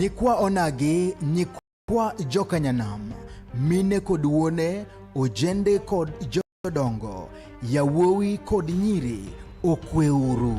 Nyikwa Onagi, nyikwa Jokanyanam, mine kod wuone, ojende kod jodongo, yawuowi kod nyiri, okweuru.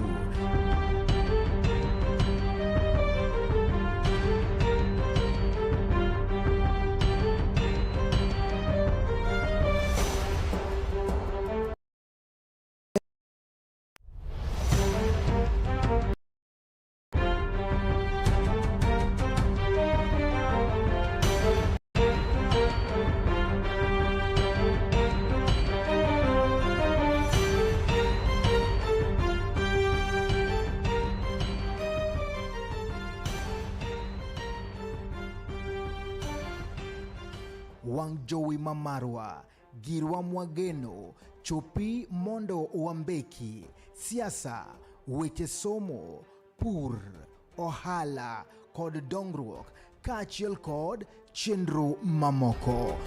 Wang jowi mamarwa, girwa mwageno, chopi mondo wambeki, siasa, weche somo, pur, ohala, kod dongruok, kaachiel kod chenro mamoko.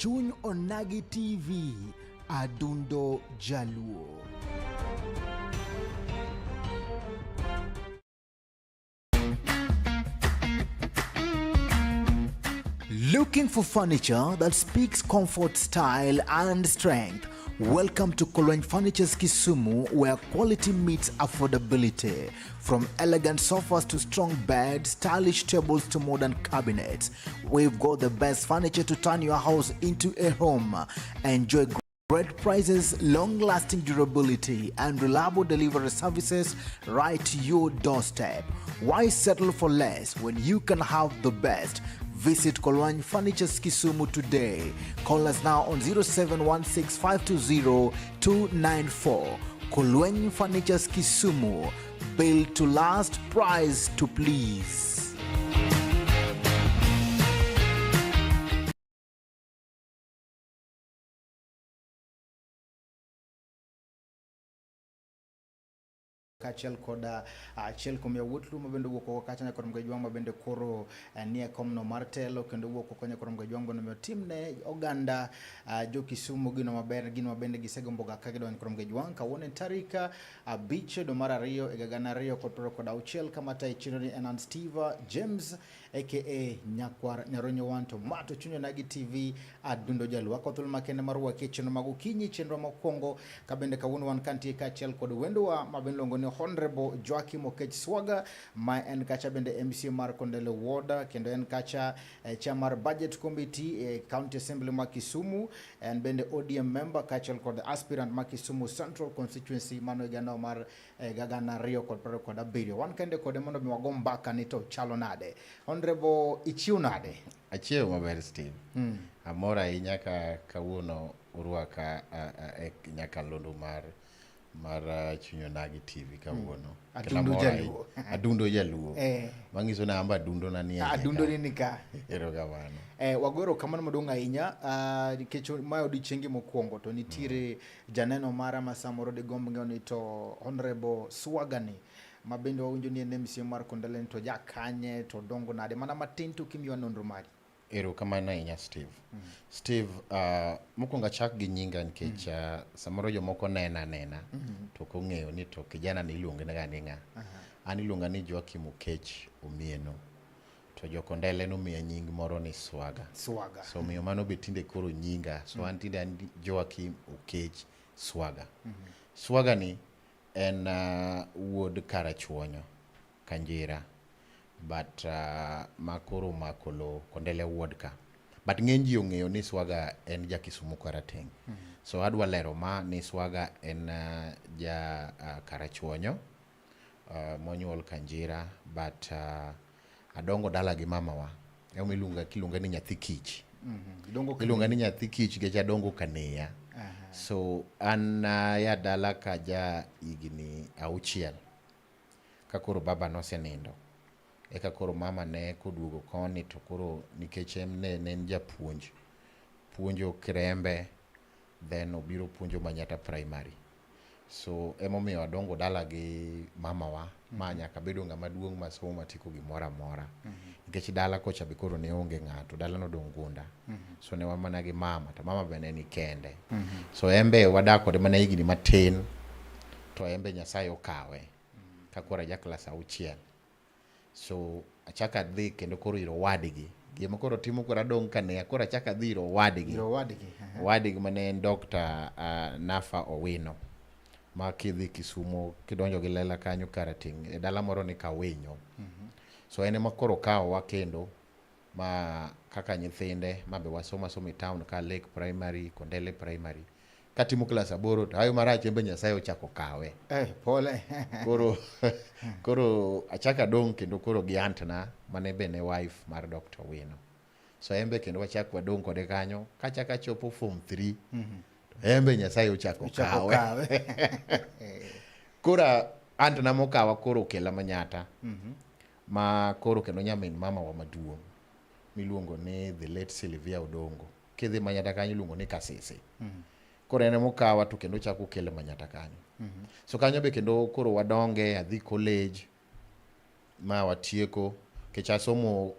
Duond Onagi TV, Adundo Jaluo. Looking for furniture that speaks comfort, style, and strength? Welcome to Kolweny Furniture's Kisumu, where quality meets affordability. From elegant sofas to strong beds, stylish tables to modern cabinets, we've got the best furniture to turn your house into a home. Enjoy great prices, long-lasting durability, and reliable delivery services right to your doorstep. Why settle for less when you can have the best? Visit Kolweny Furniture's Kisumu today. Call us now on 0716-520-294. Kolweny Furniture's Kisumu. Built to last, price to please. Kachel koda achiel kuom yawuot Luo mabende wuok oko kacha nyaka kuom Gajwang' mabende koro nie komno mar telo kendo wuok oko nyaka kuom Gajwang' mondo timne oganda jo Kisumu gino maber, gino mabende gisegombo ga ka gidonjo kuom Gajwang'. Kawuono tarik 5 dwe mar 2 higa 2016 kama tayo chenro ni en Steve James aka Nyakwar Nyaronyo Wanto Mato Chuny Onagi TV Adundo Jaluo akothul makende mar chenro mag okinyi, chenro mokwongo kabende kawuono wan kantie kaachiel kod wendowa mabende luongo ni Honorable Joachim Oketch Swagga, ma en kacha bende MC mar Kondele Ward, kendo en kacha chamar budget committee County Assembly ma Kisumu, en bende ODM member kaachiel kod aspirant ma Kisumu Central Constituency mano gana mar gagana Rio kod Prado kod Abirio. Wan kende kode mondo mi wagom mbaka ni to chalo nade. Honorable ichiu nade? Achieu maber Steve. Amora ahinya ka kawuono urwaka nyaka londo mar Chuny Onagi TV kawuono. Adundo Jaluo. Adundo Jaluo. Mangiso na amba adundo na nie. Adundo ni nika. Erokamano. Wagoro kamano maduong' ahinya nikech ma odiochienge mokwongo to nitiere janeno mara ma samoro de gomb ng'eyo ni to Honorable Swagga ni mabende wawinjo ni en MC mar Kondele to jakanye to dongo nade mana matin to kimiwa nonro mari. Erokamano ahinya Steve. Steve, mokwongo achak gi nyinga nikech samoro jomoko nena to kong'eyo ni to kijana ni iluonge na ni ng'a. An iluonga ni Joachim Oketch Omieno. To jokondele nomiya nying moro ni Swagga. So miyo mano be tinde koro nyinga. So an tinde an Joachim Oketch Swagga. Swagga ni en wuod Karachuonyo Kanjira, but makoro makolo Kondele Ward ka. But ng'eny ji ong'eyo ni Swagga en ja Kisumu Karateng. So adwa lero ma ni Swagga en ja Karachuonyo, monyuol Kanjira, but adongo dala gi mamawa. Kilunga ni nyathi kich. Ilunga ni nyathi kich gecha adongo Kanea. So an ya dala ka ja igni 6 kakoro baba nosenindo. Eka koro mama ne koduogo koni to koro nikech ne japuonj. Puonjo Krembe, then obiro puonjo Manyata primary. So emomiyo adongo dala gi mamawa ma nyaka bedo ng'ama duong' ma somo matiko gimoro amora. Nikech dala kocha be koro ne onge ng'ato, dala nodong' gunda. So ne wan mana gi mama, to mama be ne ni kende. So embe wadak kode mana higni matin, to embe Nyasaye okawe ka koro ja klas 6. So achaka adhi kendo koro iro wadgi. Gima koro timo koro adong' kane koro achaka adhi iro wadgi. Wadgi mane en Dr. Nafa Owino. Ma kidhi Kisumu kidonjo gi lela kanyo karating e dala moro ni Kawinyo. So ene ma koro kawowa kendo ma kaka nyithinde ma be wasoma e town ka Lake Primary, Kondele Primary. Katimo klas 8 to ayo marach embe Nyasaye ochako kawe. Pole. Koro achaka dong' kendo koro gi antna mane be ne wife mar Dr. Wino. So embe kendo wachako wadong' kode kanyo kachaka chopo form 3. Embe Nyasaye ochako kawe. Kora antna mokawa koro kela Manyata. Ma koro kendo nyamin mama wa maduong' miluongo ni the late Sylvia Odongo. Kidhi Manyata kanyo iluongo ni Kasese. Koro ene mokawa to kendo chako kele Manyata kanyo. So kanyo be kendo koro wadonge adhi college ma watieko kecha somo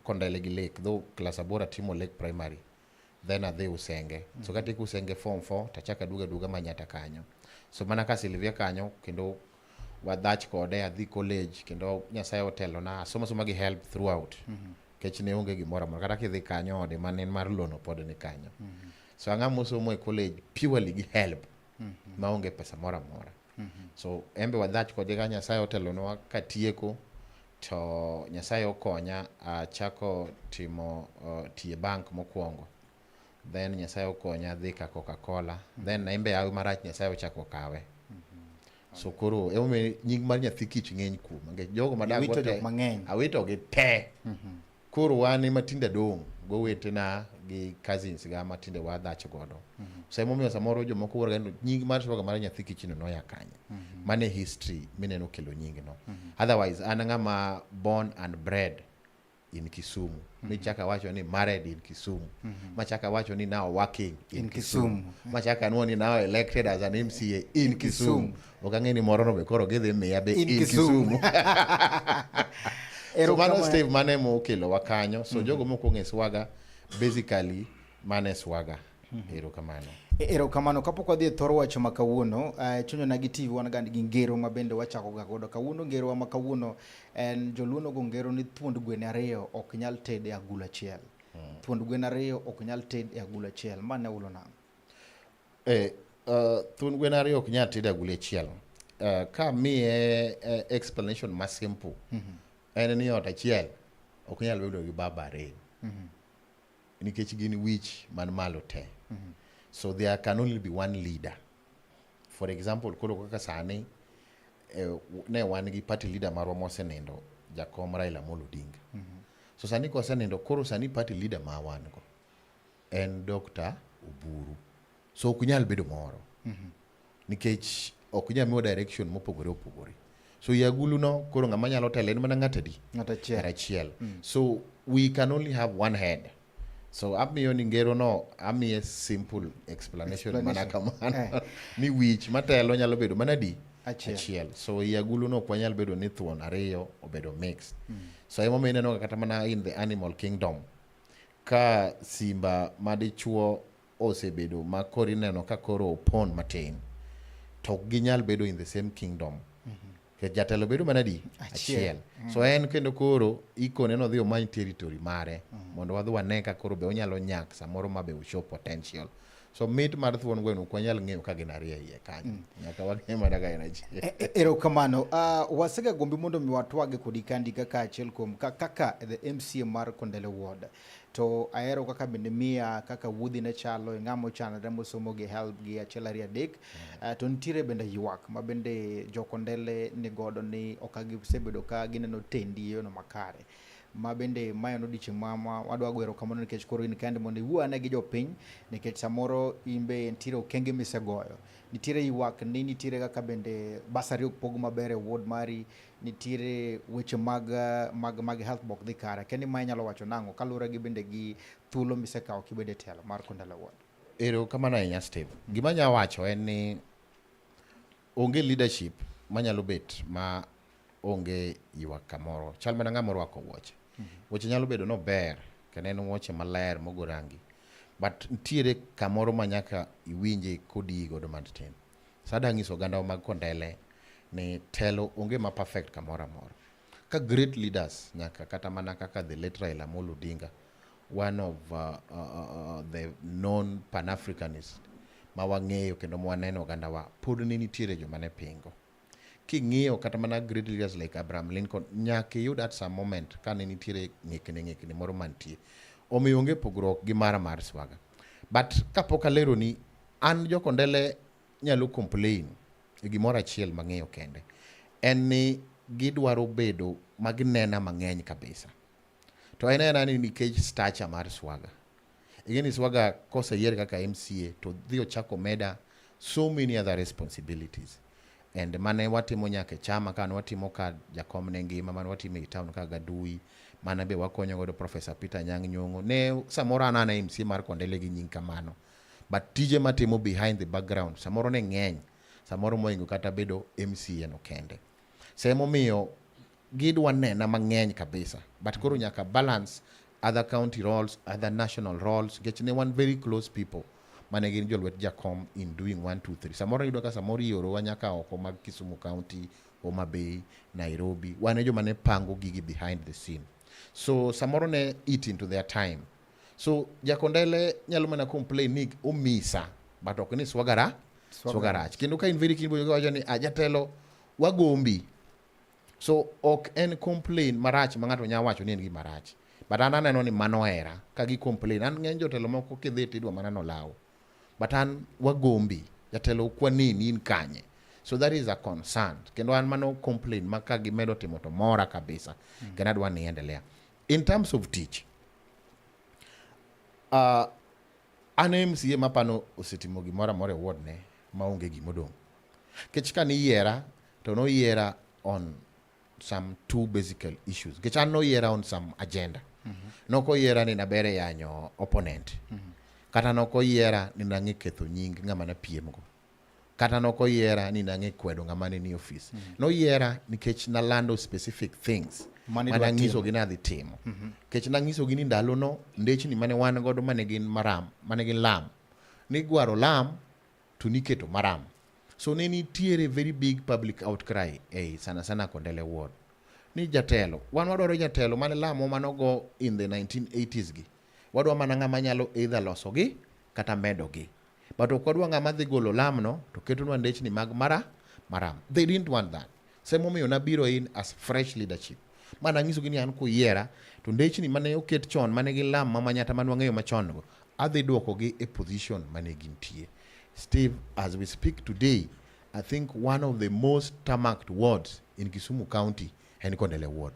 Kondele gi Lake though class 8 timo Lake Primary. Then adhi Usenge. So katieko Usenge form 4 tachaka duga Manyata kanyo. So mana ka Sylvia kanyo kendo wadhach kode adhi college kendo Nyasaye otelo na soma gi help throughout. Kech ne onge gimoro amora kata kidhi kanyo ode manen mar lono pod ni kanyo. So ang'amo somo e college purely gi help ma onge pesa moro amora. So embe wadhach kode ka Nyasaye otelonwa katieko to Nyasaye okonya achako timo tie bank mokwongo. Then Nyasaye okonya dhi ka Coca-Cola. Then embe awe marach Nyasaye ochako kawe. So koro emome nying mar nyathi kich ng'eny kuom ngech jogo madak go te awito gi te. Koro wan matinde dong' go wetena gi cousins ga matinde wadhach godo. So emomiyo samoro jomoko wuora gano nying mar Swagga mar nyathi kich no noya kanye. Mane history mineno kelo nying no. Otherwise an ng'ama born and bred in Kisumu. Michaka wacho ni married in Kisumu. Machaka wacho ni now working in Kisumu. Machaka nuo ni now elected as an MCA in Kisumu. Okang'eni moro no be koro gidhi miya be in Kisumu. So mano Steve mane mo kelo wakanyo. So jogo moko ng'e Swagga basically mane Swagga. Erokamano kapok wadhi e thor wach ma kawuono, Chuny Onagi TV wan ga gi ngero ma bende wachako ga godo kawuono. Ngero wa ma kawuono en joluo go ngero ni thuond gwen 2 ok nyal ted e agulu achiel. Thuond gwen 2 ok nyal ted e agulu achiel. Mane ulo nang'? Thuond gwen 2 ok nyal ted e agulu achiel. Ka miye explanation ma simple. En ni ot achiel ok nyal bedo gi baba 2. Nikech gin wich man malo te. So there can only be one leader. For example, koro kaka sani ne wan gi party leader marwa mosenindo Jakom Raila Amolo Odinga. So sani ko senindo koro sani party leader ma wan go en Dr. Oburu. So ok nyal bedo moro. Nikech ok nyal miyo direction mopogore opogore. So yagulu no koro ng'ama nyalo tele en mana ng'atadi. Ng'at achiel. So we can only have one head. So amiyo ni ngero no amiye simple explanation. Mana kamano ni wich matelo nyalo bedo mana di achiel. So yagulu no kwa nyalo bedo ni thuon 2 obedo mixed. So emomiyo ineno kata mana in the animal kingdom ka simba madichuo osebedo ma koro ineno ka koro opon matin to ginyal bedo in the same kingdom. Jatelo bedo mana di achiel. So en kendo koro ikone no dhi omany territory mare mondo wadhi wane ka koro be onyalo nyak samoro ma be show potential. So mit mar thuon gweno ok wanyal ng'eyo ka gin 2 iye kanyo. Nyaka wang'e mana ka en achiel. Erokamano. Wasega gombi mondo mi watwage kodi kandi kaka achiel kuom kaka the MCA mar Kondele Ward. To aero kaka bende miya kaka wuodhi ne chalo ng'amo chanre mosomo gi help gi achiel 2 3. To nitire bende ywak ma bende jo Kondele ni godo ni okagi sebedo ka gineno tendi yo no makare. Ma bende mayo no diche mama wadwa gwero kamano nikech koro in kende mondo iwuane gi jopiny nikech samoro imbe nitire okenge misegoyo. Nitire ywak ni nitire kaka bende basari ok pog maber e ward mari. Nitire weche mag health bok dhi kare. Kendi ma nyalo wacho nang'o kalure gi bende gi thuolo misekawo kibede telo mar Kondele Ward? Erokamano ahinya Steve. Gima nya wacho en ni onge leadership manyalo bet ma onge ywak kamoro. Chal mana ng'ama orwako wuoche. Wuoche nyalo bedo no ber, kendo en wuoche maler mogo rangi. But ntiere kamoro ma nyaka iwinje kodi godo matin. Sada ng'iso oganda mag Kondele ni telo onge ma perfect kamoro amora. Ka great leaders nyaka kata mana kaka the late Raila Amolo Odinga, one of the known Pan-Africanists ma wang'eyo kendo ma waneno oganda wa, pod ni nitiere joma ne pingo. King'iyo kata mana great leaders like Abraham Lincoln, nyaka yud at some moment ka ne nitiere ng'ikni moro mantie. Omiyo onge pogruok gi mara mar Swagga. But kapok alero ni an jo Kondele nyalo complain e gimoro achiel mang'eyo kende. En ni gidwaro bedo maginena mang'eny kabisa. To en ni nikech stature mar Swagga. Igeni Swagga koseyier kaka MCA to dhi ochako meda so many other responsibilities. And mane watimo nyaka chama kan watimo ka jakom ne ngima, mane watimo e town ka Gadui, mana be wakonyo godo Professor Peter Nyang' Nyong'o. Ne samoro anana MCA mar Kondele gi nying kamano. But tije matimo behind the background samoro ne ng'eny, samoro moingo kata bedo MCA no kende. Semo miyo gidwa nena mang'eny kabisa. But koro nyaka balance other county roles, other national roles. Get ne one very close people. Mane gin jolwet jakom in doing 1, 2, 3. Samoro yudo ka samoro ioro wanyaka oko mag Kisumu County, Homa Bay, Nairobi. Wane jo mane pango gigi behind the scene. So samoro ne eat into their time. So jakondele nyalo mana complain ni omisa. But ok ni Swagga rach. Kendo ka in very keen boyo wacho ni ajatelo wagombi. So ok en complain marach ma ng'ato nyalo wacho ni en gi marach. But an aneno ni mano era ka gi complain. An ng'eny jotelo moko kidhi tidwa mana no law. But an wagombi. Jatelo kwa nini in kanye. So that is a concern. Kendo an mano complain maka gimedo timo to mora kabisa. Kendo adwa ni endelea. In terms of teach. An MCA mapano osetimo gimora more ward ne maonge gimodong. Kech ka ni yiera to no yiera on some two basic issues. Kech an no yiera on some agenda. Noko yiera ni nabere yanyo opponent. Kata noko yiera ni nangi ketho nying ng'ama na piemgo. Kata noko yiera ni nangi kwedo ng'ama ni office. No yiera ni kech na lando specific things. Mana ngiso gina dhi timo. Kech na ngiso gini ndalo no ndechi ni mane wan godo mane gin maram, mane gin lam. Ni gwaro lam to niketo maram. So ne nitiere very big public outcry sana Kondele ward. Ni jatelo, wan wadwaro jatelo mane lamo manogo in the 1980s gi. Wadwa mana ng'ama nyalo either loso gi kata medo gi. But okwadwa ng'ama dhi golo lam no to keto nwa ndech ni mag maram. They didn't want that. Semo miyo nabiro in as fresh leadership. Mana ngiso gini an ko yiera to ndech ni mane oket chon mane gi lam mamanyata manu ng'eyo machon go. Adhi duoko gi a position mane gintie. Steve, as we speak today, I think one of the most tarmacked wards in Kisumu County en Kondele ward.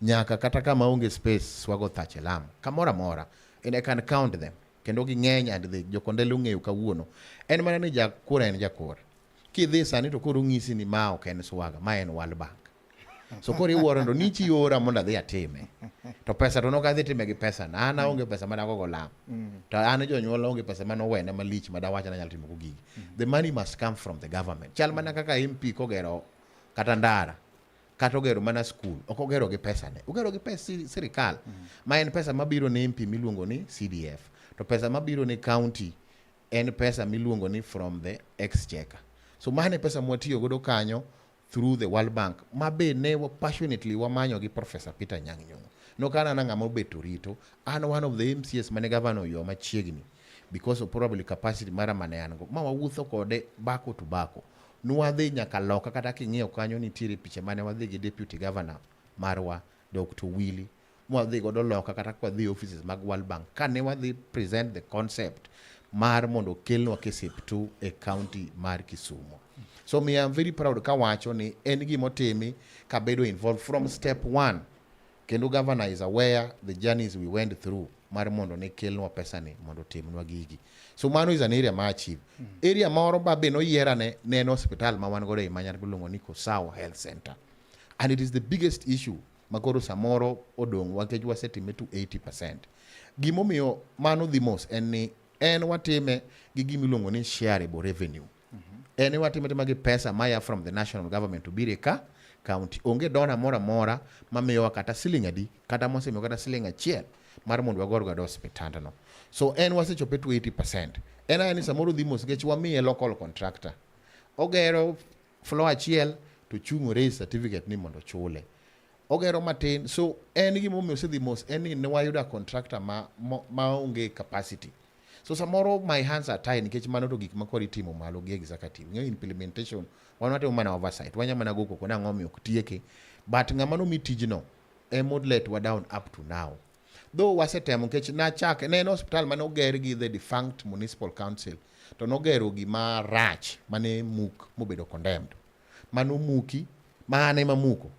Nyaka kata kama onge space Swagga thatche lam. Kamora mora. And I can count them. Kendo gi ng'eny and the jokondele ung'eyo kawuono. En mana ni jakura en jakura. Kidhi sani to koro ng'isi ni ma ok en Swagga, ma en World Bank. So koro iwuoro ndo nichi ora mondo adhi atime. To pesa to noka adhi time gi pesa na ana onge pesa mana gogo lam. To ana jonyuol onge pesa mana wene malich madawacha na nyalo timo gigi. The money must come from the government. Chal mana kaka MP kogero kata ndara. Kata ogero mana school. Ok ogero gi pesa ne. Ogero gi pesa sirikal. Ma en pesa mabiro ni MP miluongo ni CDF. To pesa mabiro ni county en pesa miluongo ni from the exchequer. So mane pesa mwatiyo godo kanyo through the World Bank. Mabe ne passionately wamanyo gi Professor Peter Nyang' Nyong'o. No kana na ng'ama obeto rito. An one of the MCS mane governor yo machiegni. Because of probably capacity mara mane an go. Ma wawuotho kode bako to bako. Nuwadhi nyaka loka kata king'iyo kanyo nitiere picha mane wadhi gi deputy governor marwa Dr. Willy. Mwadhi godo loka kata kwa dhi offices mag World Bank. Kane wadhi present the concept mar mondo kelnwa KSEP2 a county mar Kisumu. So me I'm very proud ka wacho ni en gimotimi ka bedo involved from step 1. Kendo governor is aware the journeys we went through mar mondo ne kelnwa pesa ni mondo timnwa gigi. So mano is an area ma achieve. Area moro ba be no yiera ne en hospital ma wan gore manyar bilongo ni Kosawa Health Center. And it is the biggest issue makoro samoro odong wakech wasetime to 80%. Gimomiyo mano the most en ni en watime gi gimilongo ni shareable revenue. ene watimo gi pesa maya from the national government to bire ka county. Onge dona mora mamiyowa kata siling adi kata mosemiyo kata siling achiel mar mondo wagor godo hospitandno. So en wasechope to 80%. En samoro dhi mos nikech wamiye local contractor. Ogero floor achiel to chung' raise certificate ni mondo chule. Ogero matin. So en gimomiyo osedhi mos en ni ne wayudo contractor ma onge capacity. So samoro my hands are tied nikech mano to gik makori timo malo gi executive. Ng'eyo implementation wan watimo mana oversight. Wanya mana go koko na ng'omi ok tieke. But ng'ama no mi tijno emod let wa down up to now. Though wasetemo nikech nachak ne en hospital mane oger gi the defunct municipal council to nogero gima rach mane muk mobedo condemned. Mano muki mane mamuko.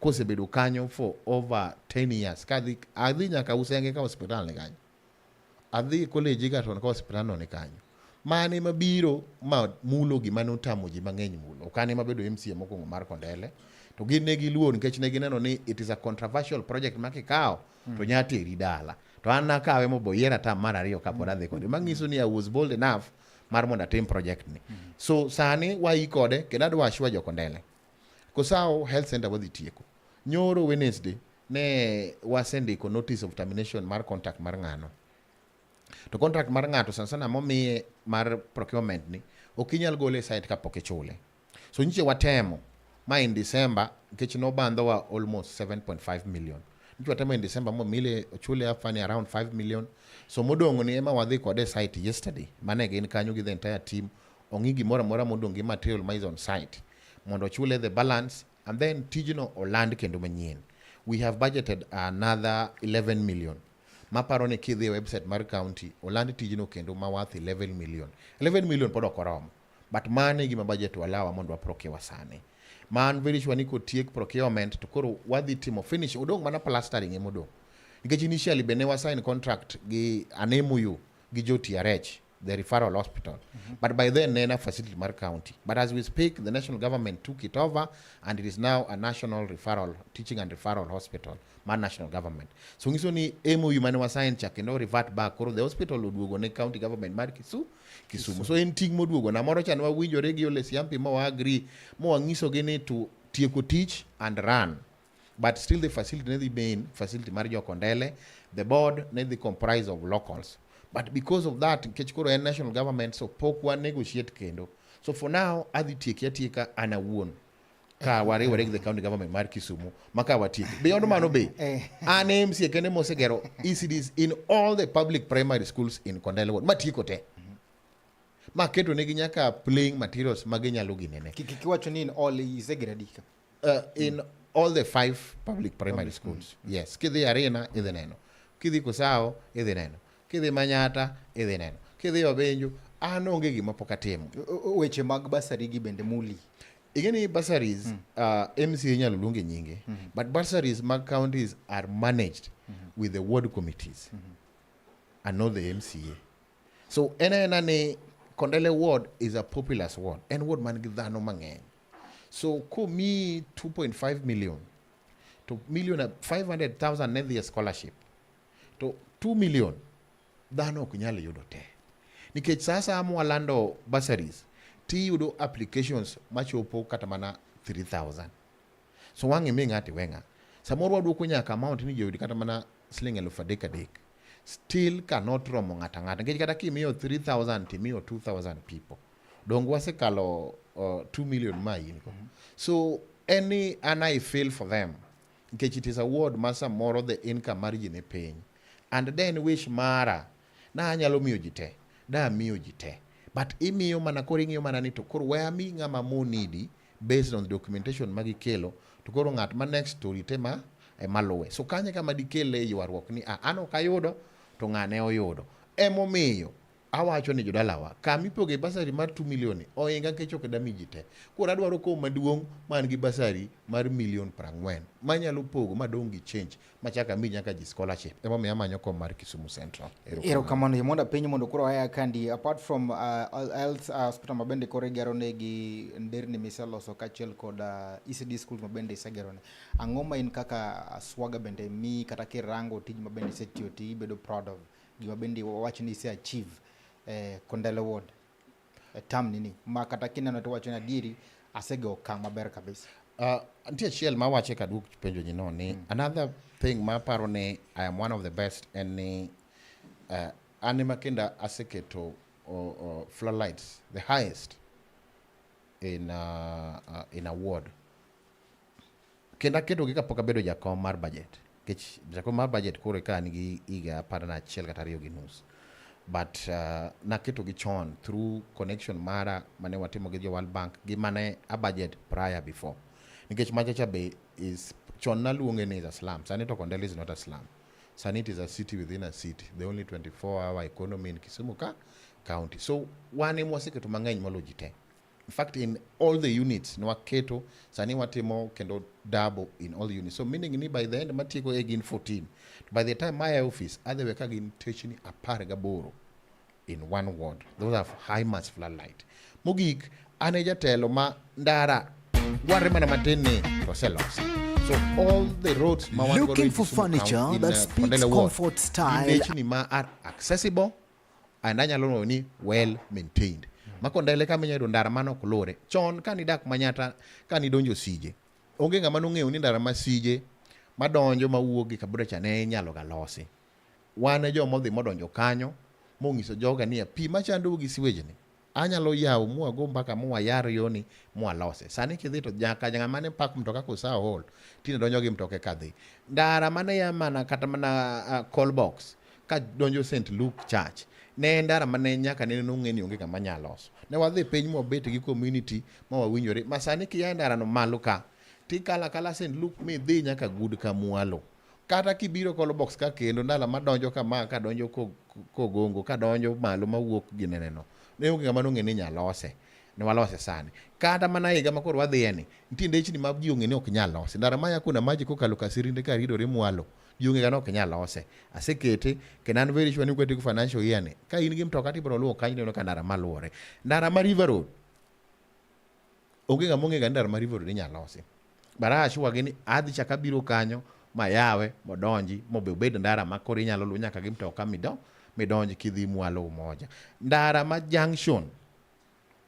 Kosebedo kanyo for over 10 years. Adhi nyaka usenge ka hospital ne kanyo. Adhi college ga to ka hospital no ne kanyo. Mane mabiro ma mulo gima notamo ji mang'eny mulo. Okane mabedo MCA mokwongo mar Kondele. To gin ne giluor nikech ne gineno ni it is a controversial project makikawo to nyateri dala. To an nakawe moboyiera tam mar ariyo kapod adhi kode. Manyiso ni I was bold enough mar mondo atim project ni. So sani wai kode kendo adwa shwa jo Kondele. Kosao health center wadhi tieko. Nyoro Wednesday ne wasendiko notice of termination mar contract mar ng'ano. To contract mar ng'ato sana momiye mar procurement ni okinyal gole site kapok ichule. So nyiche watemo ma in December nikech no bandhowa almost 7.5 million. Nyiche watemo in December mo mile ochule afani around 5 million. So modong ni ema wadhi kode site yesterday. Mane gin kanyo gi the entire team. Ongi gimora modong gi material ma is on site. Mondo chule the balance and then tijino oland kendo manyien. We have budgeted another 11 million. Maparo ne kidhi website mar county oland tijino kendo ma worth 11 million. 11 million pod okorom. But mane gima budget walawa mondo waprokewa sane. Man very sure ni ko tiek procurement to koro wadhi timo finish odong mana plastering emodong. Nikech initially bene sign contract gi anemuyu gi jo TRH, the referral hospital. But by then nena facility mar county. But as we speak, the national government took it over and it is now a national referral, teaching and referral hospital, my national government. So ngiso ni MOU mane wa sign cha kendo revert back koro the hospital oduogo ne county government mar Kisumu. So en ting moduogo na moro chan wawinjore gi ole siampi mo agree mo wangiso gi ni to tieko teach and run. But still the facility ne the main facility mar jo Kondele, the board ne the comprise of locals. But because of that, Kechkoro and national government so pokwa negotiate kendo. So for now, adhi tieka anawuon. Ka ware the county government mar Kisumu maka watiki. Beyond mano be. Names ye kene mosegero ECDs in all the public primary schools in Kondele ward. Matiko te. Maketo negi nyaka playing materials maginyalo ginene. Kikiwacho ni in all isegeradika. In all the 5 public primary schools. Yes. Kidhi arena idhi neno. Kidhi Kusao idhi neno. Kidhi Manyata idhi neno. Kidhi Obenjo onge gima pok atimo. Weche mag basari gi bende muli. Igeni bursaries MCA nyalo luonge nyinge, but bursaries mag counties are managed with the ward committees and not the MCA. So ena ne Kondele ward is a populous ward and ward man gi dhano mang'eny. So ko mi 2.5 million to million 500,000 ne the scholarship to 2 million dhano ok nyalo yudo te. Nikech sasa amwalando bursaries ti yudo applications machopo kata mana 3,000. So wange mi ng'ati wenga. Samoro waduoko nyaka amount ni joyudi kata mana siling 3,000. Still cannot romo ng'ata. Nikech kata kimiyo 3,000 timiyo 2,000 people. Dongo wasekalo 2 million ma in. So and I feel for them. Nikech it is a word masa moro the income margin e piny. And then wish mara na anyalo miyo jite. Da miyo jite. But imiyo mana koro ing'iyo mana ni to koro where mi ng'ama mo needy based on the documentation magi kelo to koro ng'at ma next story tema maluwe. So kanye kama dikele ywarruok ni an ok ayudo to ng'ane oyudo. Emomiyo awacho ni jodalawa kama ipoge basari mar 2 million oinga nikech ok dami jite. Koro adwaro ko maduong' man gi basari mar 1,40,000 manyalo pogo madong gi change machaka mi nyaka ji scholarship. Emomiyo amanyo kom mar Kisumu Central. Erokamano yemonda piny mondo koro aya kandi apart from health hospital mabende koro igero ne gi nderni miseloso kachiel kod ECD schools mabende isegero ne. Ang'o ma in kaka Swagga bende mi kata kirango tij mabende isetiyo ti bedo proud of gima bende wach ni ise achieve Kondele ward? tam nini ma kata kineno to wacho na diri asege okang' maber kabisa. Antie chiel ma wache ka duk penjo ni no ni another thing ma paro ni I am one of the best and ni anima kinda aseketo floodlights the highest in award kenda keto gi kapok abedo jakom mar budget kech jakom mar budget kore ka nigi iga parana chiel kata ariyo gi nus but naketo gi chon through connection mara mane watimo gi World Bank gi mane a budget prior before nikech machacha be is chon naluonge ni is a slum. Sani to Kondele is not a slum. Sani it is a city within a city, the only 24-hour economy in Kisumu county. So wane mwaseketo mang'eny moloji te. In fact, in all the units nwaketo sani watimo kendo double in all the units. So meaning ni by the end matieko egin 14. By the time my office adhe weka gin techni 18 in one ward. Those are high mass floodlight. Mogik ane jatelo ma ndara warre mana matene to selos. So all the roads looking for furniture that speaks comfort style techni ma are accessible and anyalo ni well maintained. Makondele kama nyero ndara mano kolore chon kani dak manyata kani donjo sije onge ngama nong'eyo ni ndara masije madonjo mawuogi kabura chane nyalo galosi wane jo modhi modonjo kanyo mongiso joga ni pi machando gi siwege ni anyalo yawo muago mpaka muayar yoni mualose sani kidhi to jaka ngama ne pak mtoka ko saa hol tine donjo gi mtoke kadhi ndara mane ya mana kata mana call box ka donjo St Luke Church ne ndara mane nyaka ne nong'eni onge kama nyaloso ne wadhi piny mobet gi community ma wawinjore masani kiya ndara no malo ka tikala St Luke mi dhi nyaka gud ka mualo kata kibiro call box ka kendo ndala madonjo kama ka donjo kogongo ka donjo malo mawuok gineneno ne onge kama nong'eni nyalose ne walose sani kata mana higa makoro wadhieni nitie ndechni ma ji ong'eni ok nyalose ndara maya kuna maji kokalo kasirinde ka ridore mwalo yunge gano kenyalose asekete kenan very sure ni kwete ku financial year ne ka in gi mtoka tibro luo kanyo no kanara maluore ndara ma River Road onge ngamonge ga ndara ma River Road nyalose bara ashwa gini adhi chaka biro kanyo mayawe modonji mobed ndara makoro inyalo lu nyaka gi mtoka midonji kidhi mwalo moja ndara ma junction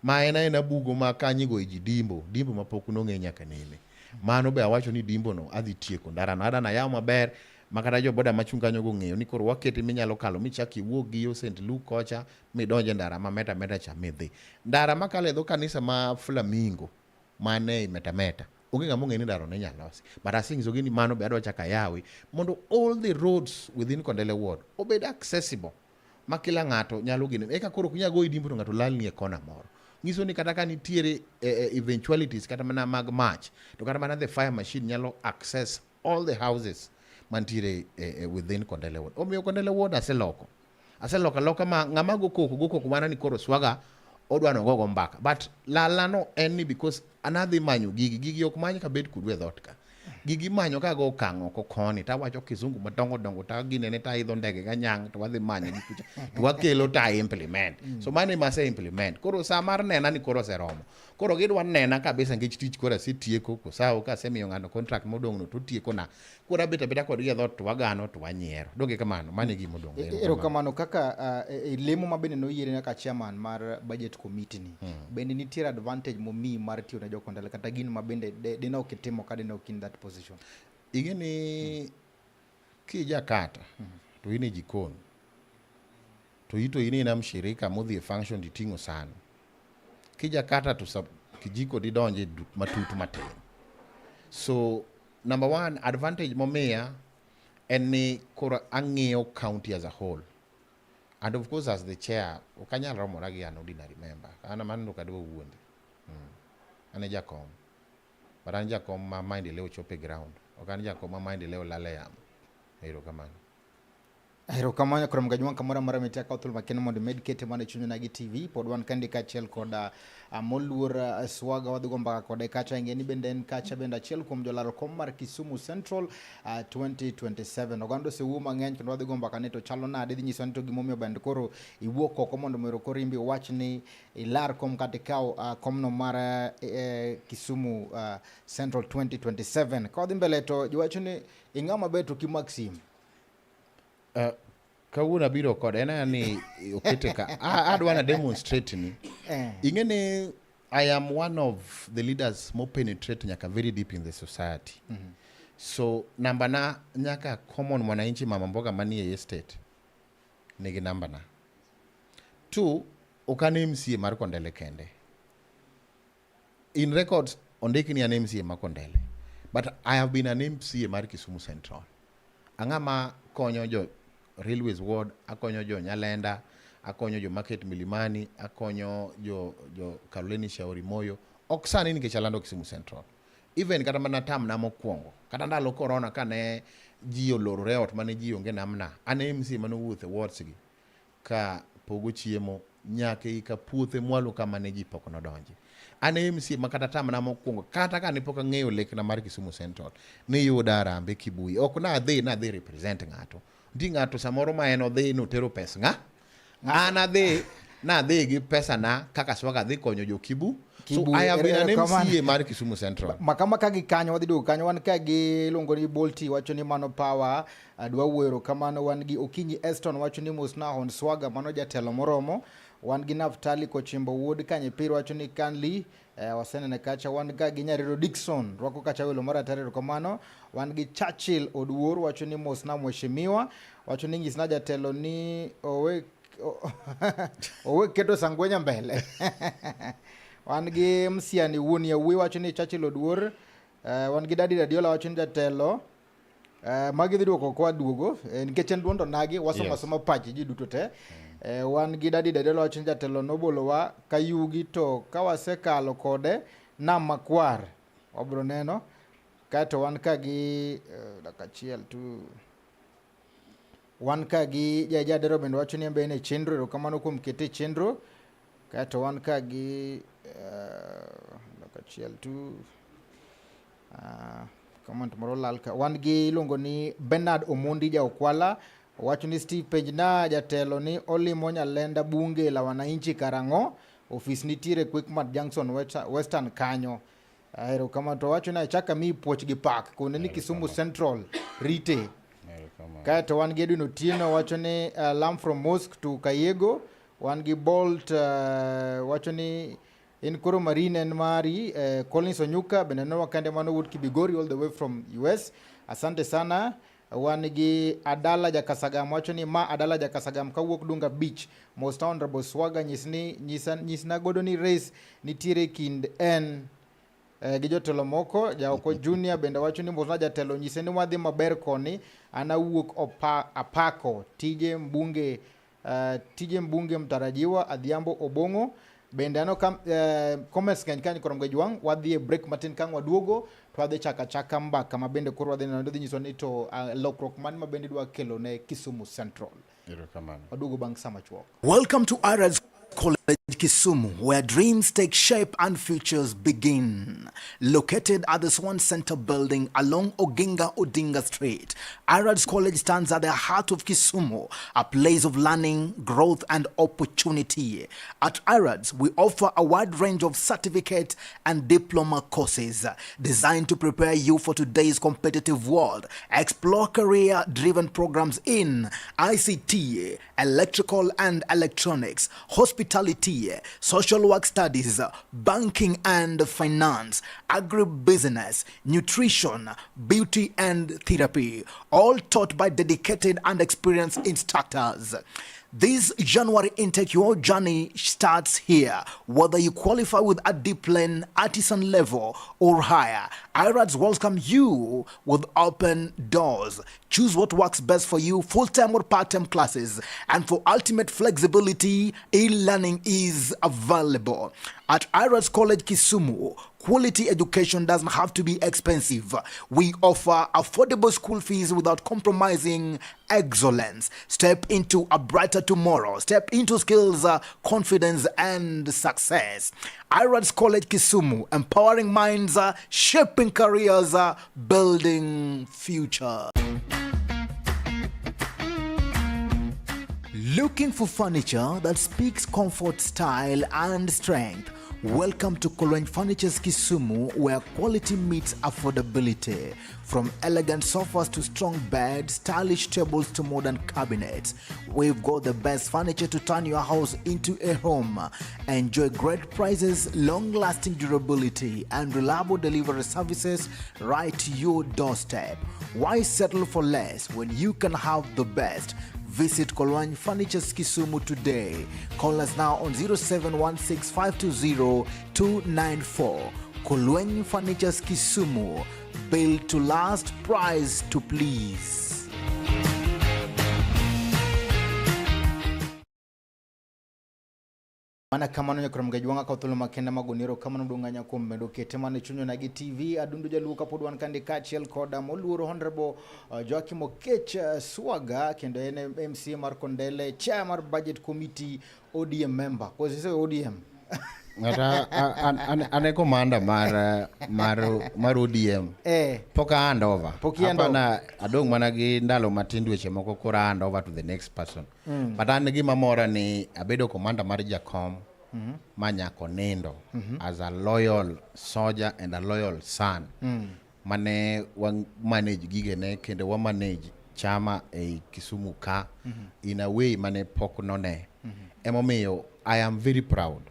ma ena bugo ma kanyigo ji dimbo mapok nong'e nyaka nene mano be awacho ni dimbo no adhi tieko ndara nada na yaw maber makata jo boda machunganyo go ng'eyo ni koro waketi minyalo kalo michaki wuok gi yo St Luke kocha midonje ndara ma meta cha midhi ndara makale dho kanisa ma Flamingo mane meta onge ngamo ng'eni ndaro ne nyalosi but asingzo gini mano be adwa chaka yawi mondo all the roads within Kondele ward obed accessible makila ng'ato nyalo gine eka koro kunyago idimbo to ng'ato lalni e kona moro ngiso ni kata ka nitiere eventualities kata mana mag match to kata mana the fire machine nyalo access all the houses mantiere within Kondele ward omiyo Kondele ward aseloko loka ma ng'ama go koko mana ni koro Swagga odwano gogo mbaka but lalano en ni because another manyo gigi ok manyo ka bed kudwe dhot ka gigi manyo ka go kango ko koni ta wacho kizungu madongo ta ginene ta idho ndege ga nyang to wadhi manyo gi kucha to wakelo ta implement so mane mase implement koro sa mar nena ni koro seromo koro gidwa nena kabisa ngich tich koro sitieko ko sawo ka semiyo ngano contract modong no to tieko na kora beta kod gi dhot to wagano to wanyiero doge kamano mane gi modong ero kamano kaka lemo mabende no yiere ka chairman mar budget committee ni bende nitiere advantage momi mar tiyo na jokondele kata gin mabende dina okitimo ka dina okin that position igeni kija kata to ine jikon to ito ine na mshirika modhi function ditingo sana kija kata to kijiko didonje matutu matin so number one advantage momia eni kora ang'eyo county as a whole and of course as the chair okanyal romora gi an ordinary member ana man kadwa wuonde ane jakom Baranja jakom ma maendeleo chope ground okani jakom ma maendeleo lale yamo ero kamano krom gajwan kamora mara mitaka otul makeno mondo medkete mane Chuny Onagi TV pod wan kandi kachiel koda moluor Swagga wadhigo mbaka kode kacha ingeni bende en kacha bende achiel kuom jolaro kom mar Kisumu Central 2027 ogando sewu mang'eny kendo wadhigo mbaka ne to chalo nade dhi nyiso ni to gimomiyo bende koro iwuok oko mondo mero koro imbi wach ni ilar kom katikao komno mar Kisumu Central 2027 ka wadhi mbele to jiwacho ni ing'ama beto ki Maxim kawuna biro kod ena ni okete ka adwana demonstrate ni Ingene, I am one of the leaders more penetrate nyaka very deep in the society. So namba na nyaka common mwananchi mama mboga mani estate nigi namba na. 2 okane MCA mar Kondele kende. In records ondiki ni an MCA mar Kondele. But I have been an MCA mar Kisumu Central. Angama konyo jo Railways Ward, akonyo jo Nyalenda, akonyo jo Market Milimani, akonyo jo Kaloleni Shauri Moyo. Oksani ni kichalando Kisumu Central. Even kata mana tam na mokwongo. Kata ndalo corona kane ji olorore ot mane ji onge namna. An MCA mano wuothe wards gi ka pogo chiemo nyake ka puothe mwalo kama ne ji pok nodonji. An MCA makata tam na mokwongo kata ka ne pok ang'eyo lek na mar Kisumu Central ni yuda Arambe Kibui. Ok na dhi represent ng'ato. Ndi ng'ato samoro ma en odhi notero pesa an adhi gi pesa na kaka Swagga dhi konyo jo Kibu. So I have been an MCA mar Kisumu Central. Makama kagi kanyo wadhi dugo kanyo wan kagi luongo ni Bolti wacho ni mano power dwa wero kamano wan gi Okinyi Eston wacho ni Musna on Swagga mano jatelo moromo wan gi Naftali Kochimbo Wood kanye pir wacho ni Kanli wasenene kacha wan gi Nyariro Dickson rwako kacha welo mara tarero kamano wan gi Churchill Oduor wacho ni Musna mheshimiwa wacho ni nyisna jatelo ni owe keto sangwenya mbele. Wan gi Msiani Wuon ya Uwi wacho ni Churchill Oduor, wan gi Dadi Radiola wacho ni jatelo, magi dhi duoko kwa duogo, nikech en Duond Onagi, wasoma pachi ji duto te. Wan gi Dadi Radiola wacho ni jatelo nobolowa kayugi to kawasekalo kode nam makwar, wabro neno. Kato wan ka gi, dakachiel tu, wan ka gi Jadero bendo wacho ni mbene chenro, kamano kum kete chenro. Kato wan ka gi dakachiel tu kama tomoro lalka wan gi luongo ni Bernard Omondi ja Okwala wacho ni Steve Pejna jatelo ni olimo Nyalenda bunge la wananchi karango ofis nitiere Quickmart Junction Western kanyo ero kama to wacho na chaka mi puoch gi park kone ni Kisumu Central rite kato wan gi Edwin Otieno wacho ni Lamb from Mosque to Kayego wan gi Bolt wacho ni in Koro Marine and Mari Collins Onyuka beneno wakande mano wood Kibigori all the way from US. Asante sana. Wan gi Adala Jakasagam wacho ni ma Adala Jakasagam kawuok Dunga Beach most honorable Swagga nyisna godo ni race nitiere kind en gi jotelo moko Jaoko Junior bende wacho ni mbona jatelo nyise ni wadhi maber koni ana wuok apako tije mbunge mtarajiwa Adhiambo Obongo bende ano comments kanyo korom gejwang wadhi break matin kang waduogo to wadhi chaka mbaka mabende koro wadhi nando dhi nyiso ni to lokruok man mabende dwa kelo ne Kisumu Central. Waduogo bang sama chuok. Welcome to Irad's College Kisumu, where dreams take shape and futures begin. Located at the Swan Center building along Oginga Odinga Street, Irad's College stands at the heart of Kisumu, a place of learning, growth, and opportunity. At Irad's, we offer a wide range of certificate and diploma courses designed to prepare you for today's competitive world. Explore career-driven programs in ICT, electrical and electronics, hospitality, social work studies, banking and finance, agribusiness, nutrition, beauty and therapy, all taught by dedicated and experienced instructors. This January intake, your journey starts here. Whether you qualify with a discipline, artisan level or higher, IRADS welcome you with open doors. Choose what works best for you, full-time or part-time classes. And for ultimate flexibility, e-learning is available. At IRADS College Kisumu, quality education doesn't have to be expensive. We offer affordable school fees without compromising excellence. Step into a brighter tomorrow. Step into skills, confidence, and success. IRADS College Kisumu, empowering minds, shaping careers, building future. Looking for furniture that speaks comfort, style, and strength? Welcome to Kolweny Furniture's Kisumu, where quality meets affordability. From elegant sofas to strong beds, stylish tables to modern cabinets, we've got the best furniture to turn your house into a home. Enjoy great prices, long-lasting durability, and reliable delivery services right to your doorstep. Why settle for less when you can have the best? Visit Kolweny Furniture's Kisumu today. Call us now on 0716-520-294. Kolweny Furniture's Kisumu. Built to last, price to please. Mana kamano nyakura mgajwanga kauthulu makenda magonero kamano mdunganya kumendo ketemane Chuny Onagi TV Adundo Jaluo kapodwan kande kachiel koda moluoro Honorable Joachim Oketch Swagga kendo ene MC mar Kondele chair mar budget committee ODM member ko sise ODM ngata ane komanda mar ODM poka hand over apana adong mana gi ndalo matin dweche moko kora hand over to the next person but an gi mamora ni abedo komanda mar Jakom manyako nindo as a loyal soldier and a loyal son mane wa manage gigene kendo wa manage chama e Kisumu ka in a way mane pok none emomiyo I am very proud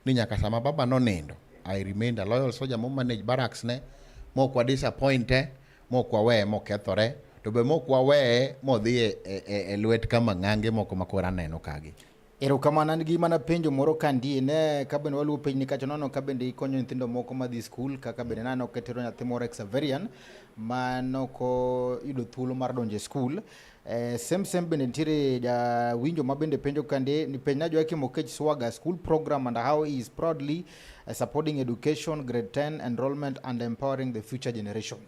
ni nyaka sama baba no nindo I remained a loyal soldier mo manage barracks ne mo kwa disappointed mo kwa we mo kethore to be mo kwa we mo dhi e lwet kama ngange moko makora neno kagi ero kamana ngi mana penjo moro kandi ne kaben walu penj ni kacho nono kabende ikonyo nyithindo moko madhi school kaka bende nano ketero nyathi moro Xaverian manoko yudo thuolo mar donje school same bende ntiere ja winjo mabende penjo kande ni penj na Joachim Oketch Swagga school program and how he is proudly supporting education, grade 10 enrollment and empowering the future generation.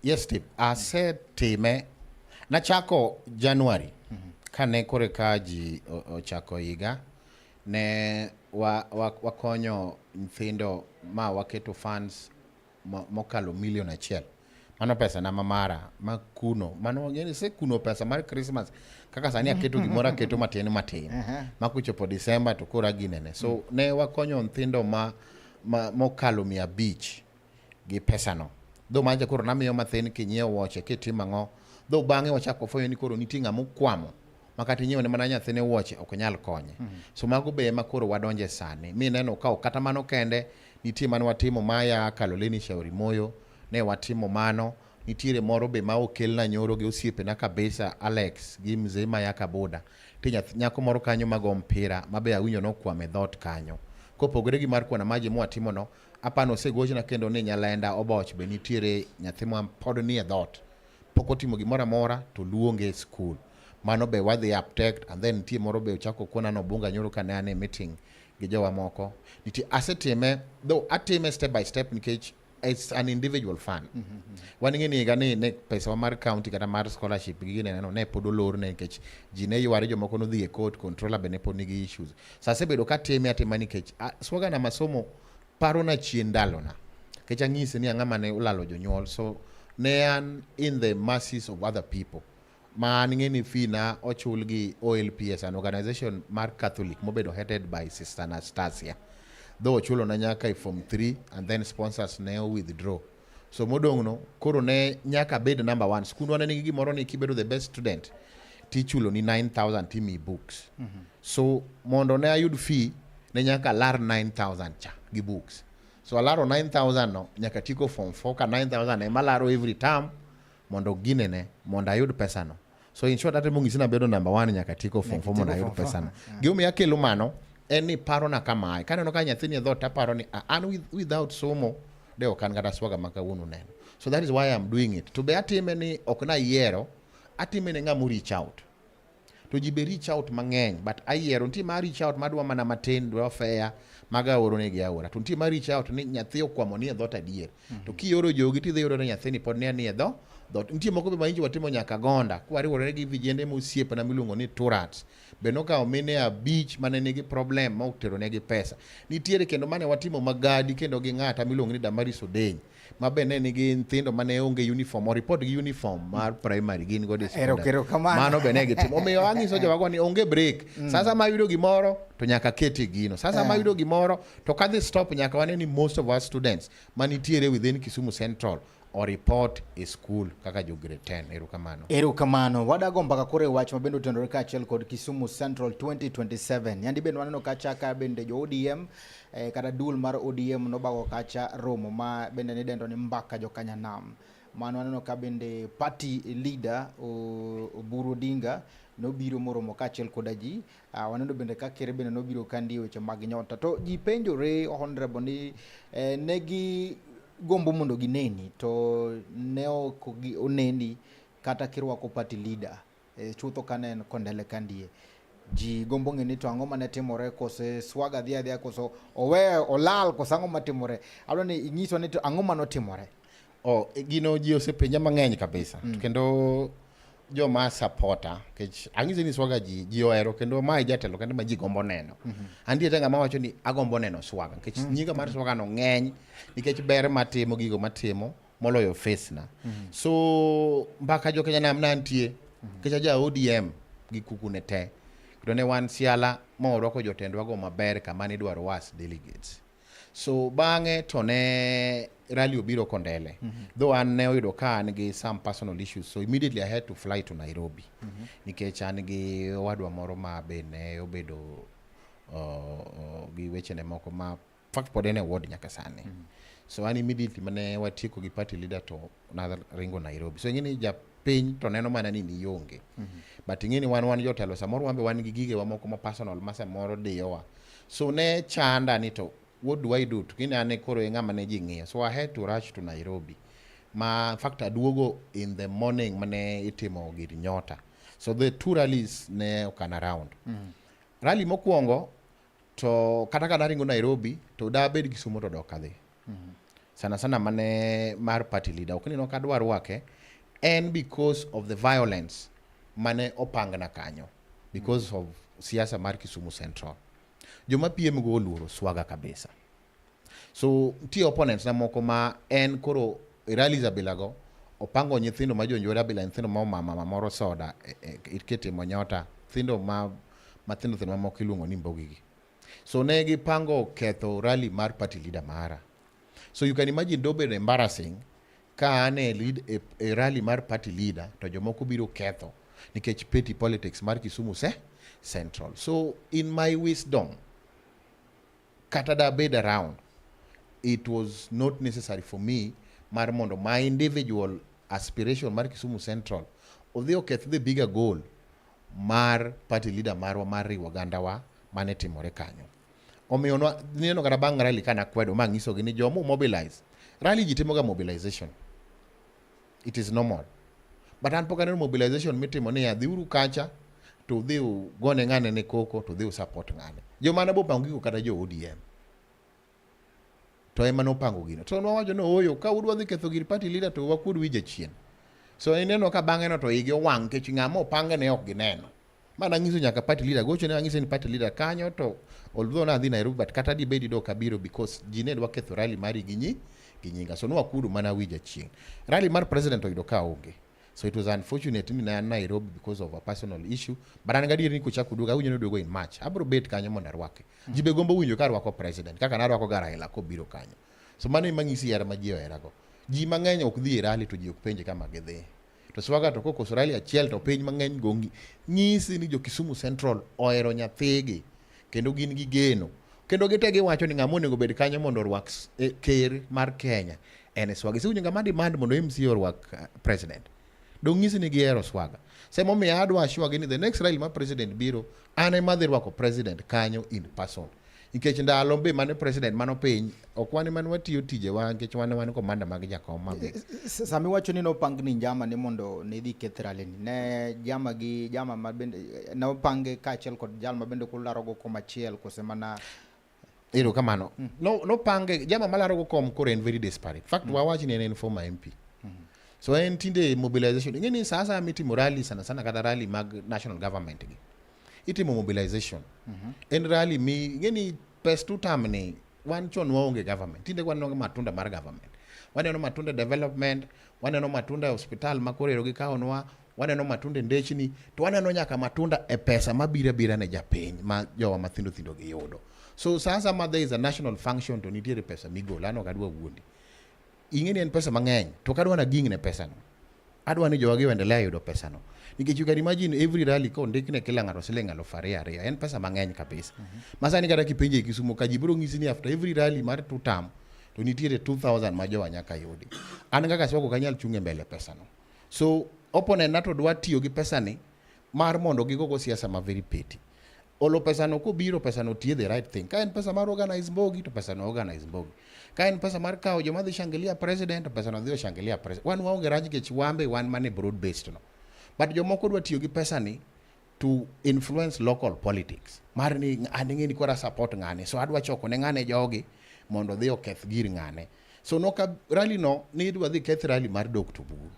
Yes, Steve. I said time na chako January kane kore kaji ochako higa ne wakonyo nyithindo ma waketo funds mokalo milion achiel. Mano pesa na mamara makuno mano ngeni se kuno pesa mar Christmas kaka sani aketo gimora keto matin makuchopo December to kora ginene so ne wakonyo nyithindo mokalo 500 gi pesa no do manje koro namiyo mathin kinyiewo woche kitima ngo do bange wachako foyo ni koro nitinga mokwamo makati nyiewo ne mana nyathine woche ok nyal konye so mago be makoro wadonje sani mi neno ka kata mano kende nitie mano watimo maya Kaloleni Shauri Moyo ne watimo mano nitiere moro be ma okelna nyoro gi osiepe na kabisa Alex gi mzee Mayaka Boda tinya nyako moro kanyo mago mpira mabe awinjo no kwame dhot kanyo kopogore gi mar kwana maji mwatimo no apano segoje na kendo ni Nyalenda Oboch be nitiere nyathi mwa pod ni e dhot poko timo gimora mora to luonge school mano be wadhi uptake and then nitie moro be ochako kona no bunga nyoro kane ane meeting gi jowa moko nitie asetime though atime step by step nikech it's an individual fund. Waningeni gani ne pesa mar county kata mar scholarship gine no ne podolor ne kech jine yuare jo moko no dhi e court controller bene pod nigi issues. Sase bedo ka teme atemani kech Swagga na masomo paro na chien ndalo na. Kech ang'ise ni ang'ama ne ulalo jonyuol so ne an in the masses of other people. Maningeni fina ochul gi OLPS an organization mar Catholic mobedo headed by Sister Anastasia. Though chulo na nyaka from 3 and then sponsors ne withdraw so modong no koro ne nyaka bed number 1 skund wane nigi gimoro ni kibedo the best student ti chulo ni 9,000 timi books so mondo ne ayud fee ne nyaka lar 9,000 cha gi books so alaro 9,000 no nyaka tiko form 4 ka 9,000 e malaro every term mondo ginene mondo ayud pesa no so in short atemo ngisina bedo number 1 nyaka tiko form 4 mondo ayud pesa no gimi akelo mano eni paro na kama ai kaneno ka nyathini dhot aparo ni an without somo de okan gada Swagga makawuono neno so that is why I'm doing it to be atime ni ok na yiero atime ne ngamu reach out to jibe reach out mang'eny but ayiero nti ma reach out madwa mana matin dwa fair maga oro ne gi aora to nti ma reach out ni nyathi okwamo ni dhot adier to kioro jogi ti dhi oro ne nyathini pod ne e dhot ntie moko be mainji watimo nyaka gonda kwariwore gi vijende mosiepe na miluongo ni turats beno ka omene a beach mane nigi problem ma utero negi pesa nitiere kendo mane watimo magadi kendo gi ng'ata miluongo ni Damaris Odeny mabende nigi nyithindo mane onge uniform o report gi uniform mar primary gin go Ero kamano. mano bende gitimo omiyo anyiso jowago ni onge break sasa ma yudo gimoro to nyaka keti gino sasa ma yudo gimoro to kadhi stop nyaka wane ni most of our students manitiere within Kisumu Central or report e school kaka jo grade 10 erokamano wadago mbaka kore wach mabende otendore kaachiel kod Kisumu Central 2027 yandi bende waneno kacha ka bende jo ODM kata dul mar ODM nobago kacha romo ma bende nidendo ni mbaka jo Kanyanam mano waneno ka bende party leader Oburu Odinga nobiro moromo kaachiel koda ji waneno bende ka kere bende nobiro kandi weche mag nyota to ji penjore honorable ni negi gombo mondo gineni to ne ok oneni kata kirwako party leader chutho kanen kondele kandie ji gombo ngeni to ang'o mane timore kose Swagga dhia koso owe olal koso ang'o matimore adwa ni inyiso ni to ang'o manotimore gino ji osepenja mang'eny kabisa kendo joma supporter kech ang'iso ni Swagga ji ohero kendo mae jatelo kendo ma ji gombo neno andie tanga ma wacho ni agombo neno Swagga kech nyinga mar Swagga no ng'eny nikech ber matimo gigo matimo moloyo face na so mbaka jo Kenya nam nantie kech ja ODM gi kukune te kendo ne wan siala moro ko jotendwa go maber kama ni dwaro was delegates so bang'e to ne rally obiro kondele though an ne oyudo ka an gi some personal issues so immediately I had to fly to Nairobi nikech an gi wadwa moro ma bene obedo gi weche ne moko ma fact pod en ward nyaka sani so an immediately mane watieko gi party leader to na ringo Nairobi so ngini ja piny to neno mana ni yonge but ngini wan jotelo samoro wambe wan gi gige wa moko ma personal ma samoro diyowa so ne chanda ni to what do I do? Tukini ane koro ngama ne ji ng'iyo. So I had to rush to Nairobi. Ma fact aduogo in the morning mane itimo gir nyota. So the two rallies ne okan around. Rally mokwongo to kata kana ringo Nairobi to da bed Kisumu to dok adhi. Sana mane mar party leader. Okini no kadwar wake and because of the violence mane opangna kanyo. Because of siasa mar Kisumu Central. Joma PM go oluoro Swagga kabisa. So ti opponents na moko ma en koro rallies abilago opango nyithindo ma jonjore abila nyithindo ma mama moro soda ikete monyota nyithindo ma mathindo ma moko iluongo ni mbogigi. So ne gipango ketho rally mar party leader mara. So you can imagine dobe embarrassing ka ane lead a rally mar party leader to jomoko biro ketho nikech petty politics mar Kisumu Central. So in my wisdom kata da bed around it was not necessary for me mar mondo my individual aspiration mar Kisumu Central odhi oketh the bigger goal mar party leader marwa mar riwo gandawa mane timore kanyo omiyo neno kata bang' rally kana kwedo ma ngiso gi ni jomo mobilize rally jitimo ga mobilization it is normal but an pokano mobilization mitimo ni adhiuru kacha to dhi gone ng'ane ne koko to dhi support ng'ane joma ne bopango gigo kata jo ODM to ema nopango gino to nowacho no oyo ka udwa dhi ketho gir party leader to wakud wije chien so ineno ka bang'e no to igi owang' kech ng'ama opange ne ok gineno mana ngiso nyaka party leader gocho ne ng'iso ni party leader kanyo to although na dhi Nairobi but kata di bedi do kabiro because ji ne dwa ketho rally mari ginyinga so no wakudu mana wije chien rally mar president oyudo ka onge. So it was unfortunate in Nairobi because of a personal issue. But an gadi ni kuchaku duga unyo dugo in March. Abro bet kanyo monda rwake. Jibe gombo unyo ka rwako president. Kaka na rwako gara hela ko biro kanyo. So mano imangisi yara majio erago. Ji mang'eny ok dhi rally to ji ok penje kama gedhe. To Swagga to koko rally achiel to piny mang'eny gongi. Nyisi ni jo Kisumu Central ohero nyathigi kendo gin gi geno. Kendo gitegi wacho ni ng'amo nego bed kanyo mondo rwak ker mar Kenya. En Swagga. Si unyo ngama demand mondo MC orwak president. Don't ngisi ni giero Swagga. Se momi adwa Swagga ni the next rally ma president biro ane madhi rwako president kanyo in person. Nikech ndalo be mane president mano piny okwani man watiyo tije wa nikech wan komanda mag jakom mag. Sami wacho ni no pang ni njama ni mondo ne dhi kethrale ni ne jama ma bende no pange kaachiel kod jal ma bende kularo go koma chiel kose mana ero kamano. No pange jama malaro go kom kore en very desperate. Fact wawachi ni en former MP. So en tinde mobilization ngeni sasa miti morali sana kada rally mag national government gi itimo mobilization en rally mi ngeni pes tu tamne wan chon waonge government tinde wan no matunda mar government waneno matunda development, waneno matunda hospital makorero gi kaonwa, waneno matunda ndechni, to waneno nyaka matunda e pesa mabira ne japiny ma jowa mathindo thindo gi yudo. So sasa ma there is a national function to nitiere pesa migolo, ano kadwa wuondi. Ing'eni en pesa mang'eny, to kadwa na ging ne pesa no. Adwa ni jowa gi endelea yudo pesa no. Nikech you can imagine every rally ko ndikne kila ng'ato siling 2,200, en pesa mang'eny kabisa. Masani kata kipenje Kisumu ka jibiro ng'isi ni after every rally mar 2 term to nitiere 2,000 ma jowa nyaka yudi. An kaka Swagga kanyal chunge mbele pesa no. So opponent nato dwa tiyo gi pesa ni mar mondo gigogo siasa ma very petty. Olo pesa no kobiro pesa no tiye the right thing. Ka en pesa mar organize mbogi to pesa no organize mbogi. Ka en pesa mar kawo joma dhi shangilia president to pesa no dhi shangilia president. Wan waonge raj kech wambe wan mane broad based no. But jomoko dwa tiyo gi pesa ni to influence local politics. Mar ni aning'e ni kora support ng'ane. So adwa choko ne ng'ane jogi mondo dhi oketh gir ng'ane. So no ka rally no ni dwa dhi keth rally mar dok to buru.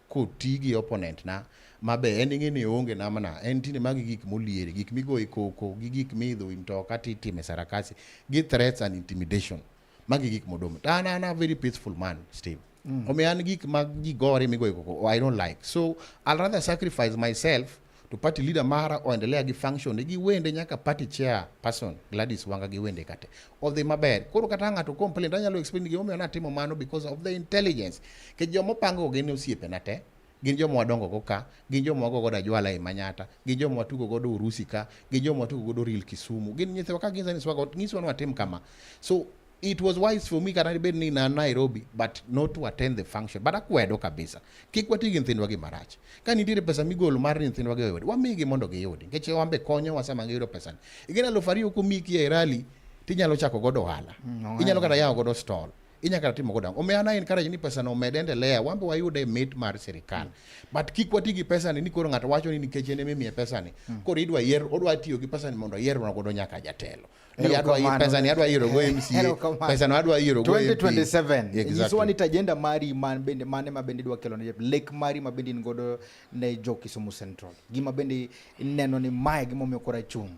Ko tigi opponent na mabe en ni onge namna en tine magi gik moliere gik migo ikoko gi gik midho imtoka titime sarakasi gi threats and intimidation magi gik modom na very peaceful man Steve an gik mag gi gore migo ikoko I don't like, so I'll rather sacrifice myself to party leader mara oendelea gi function gi wende nyaka party chair person Gladys Wanga gi wende kate of the maber koro kata ng'ato complain anyalo explain gi omiyo natimo mano because of the intelligence ke jomo pango gene osiepe na te gin jomo wadongo go ka gin jomo wago goda jwala e Manyata gin jomo watugo godo Urusi ka gin jomo watugo godo Real Kisumu gin nyithiwa ka gin Swagga ngiswa no atim kama. So it was wise for me kata bed ni na Nairobi but not to attend the function but akwedo kabisa kik wati gi nyithindwa gi marach ka nitiere pesa migolo mar nyithindwa gi yodi wamigi mondo giyudi nikech wambe konyo wasama giyudo pesa ni igena 2,000 komiki e rally tinyalo chako godo ohala inyalo kata yawo godo stall inya kata timo godo omeana en kara ni pesa no medendelea wambe wayude mit mar serikal but kik wati gi pesa ni koro ng'ato wacho ni nikech en mimiye pesa ni koro idwa yier odwa tiyo gi pesa ni mondo yier godo nyaka jatelo ni adwa yi pesa ni adwa yiro go MCA pesa no adwa yiro go 2027 nyiso ni tajenda mari man bende mane mabende dwa kelo ne lek mari mabende ngodo ne jo Kisumu Central gima bende neno ni mae gima omiyo kora chung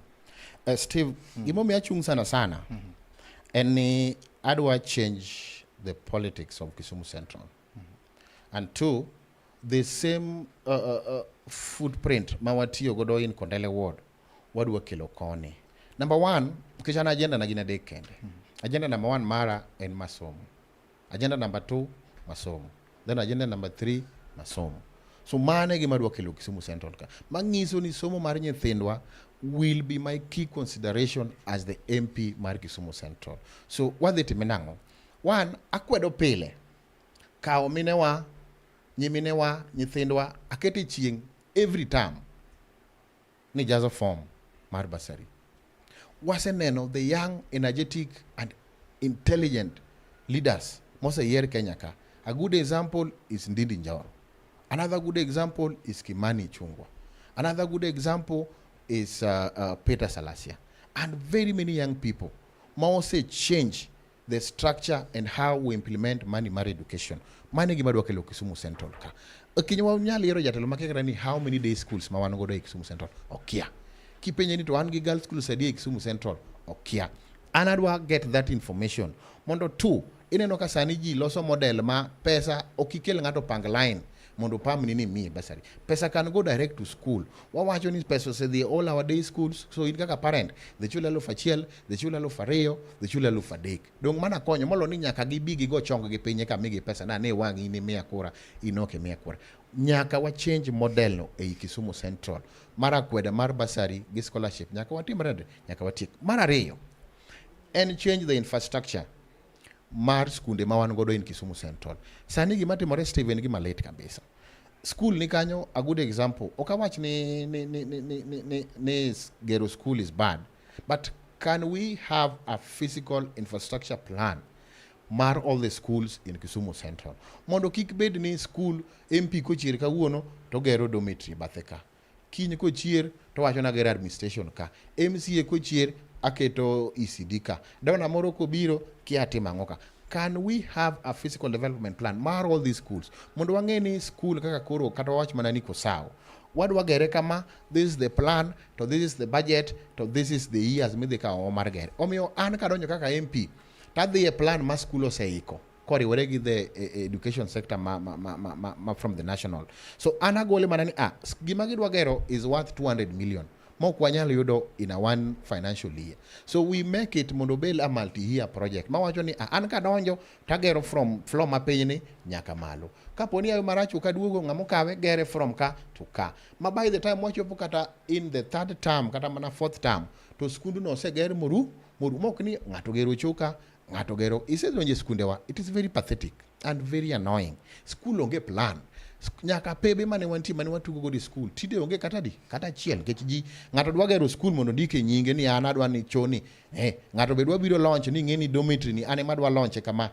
Steve gima omiyo chung sana en ni adwa change the politics of Kisumu Central and two the same footprint ma watiyo godo in Kondele ward wadwa kelo koni. Number 1 kishana agenda na gina dek kende. Agenda number 1 mara en masomo. Agenda number 2 masomo. Then agenda number 3 masomo. So mane gima dwa kelo Kisumu Central ka. Mangiso ni somo mar nyithindwa will be my key consideration as the MP mar Kisumu Central. So what dhi time nango? 1 akwedo pile. Kao minewa, nyiminewa, nyithindwa aketi chieng every time ni jazo form mar basari. Waseneno the young, energetic and intelligent leaders mose yer Kenya ka. A good example is Ndindi Njoro. Another good example is Kimani Chungwa. Another good example is Peter Salasia. And very many young people mose change the structure and how we implement money education. Mane gimadwa kelo Kisumu Central ka. Kinywa nyali yero jatelo makekra ni how many day schools ma wan godo e Kisumu Central. Okia. Kipenye ni to wan gi girls school sadi e Kisumu Central. Okia. Anadwa get that information. Mondo 2 ineno ka sani ji loso model ma pesa okikel ng'ato pang line mondo pam nini mi basari. Pesa can go direct to school. Wawacho ni pesa se the all our day schools. So in kaka parent, the chula lo fachiel, the chula lo fareo, the chula lo fadek. Dong mana konyo molo ni nyaka gi go chongo gi penye ka migi pesa na ne wangi ni mia kura inoke mia kura. Nyaka wa change model no e Kisumu Central. Mara kweda mar basari gi scholarship nyaka watimrede nyaka watik. Mara reyo and change the infrastructure mar skunde ma wan godo in Kisumu Central. Sani gima timore Steven gima late kabisa. School ni kanyo a good example. Okawach ni gero school is bad, but can we have a physical infrastructure plan mar all the schools in Kisumu Central? Mondo kik bed ni school MP ko chier kawuono to gero dormitory batheka. Kiny ko chier to wacho na gero administration ka. MCA ko chier aketo ECD ka. Dona moro ko biro kiatima ngoka. Can we have a physical development plan mar all these schools? Mondo wangeni school kaka koro kata wach mana niko sawa. Wadwa gere kama this is the plan to this is the budget to this is the years midhi ka omar gere. Omiyo an kadonjo kaka MP tadhi e plan ma school oseiko koriwore gi the education sector from the national. So anagole manani gima gidwa gero is worth 200 million. Mok wanyalo yudo in a one financial year. So we make it mondo bel a multi-year project. Mawacho ni an kadonjo tagero from floor mapiny ni nyaka malo. Kaponi ayo marachu kaduogo ng'amo kawe gere from ka to ka. Ma by the time wachopo kata in the third term kata mana fourth term to skundu no seger moru mok ni ng'ato gero choka ng'ato gero isedonje skundewa. It is very pathetic and very annoying. School onge plan. Nyaka pebe mane watugo go di school tide onge kata chiel kech ji ng'ato dwa gero school mondo ndike nyinge ni an adwa ni Chuny ng'ato be dwa biro launch ni ng'eni dormitory ni ane madwa launch kama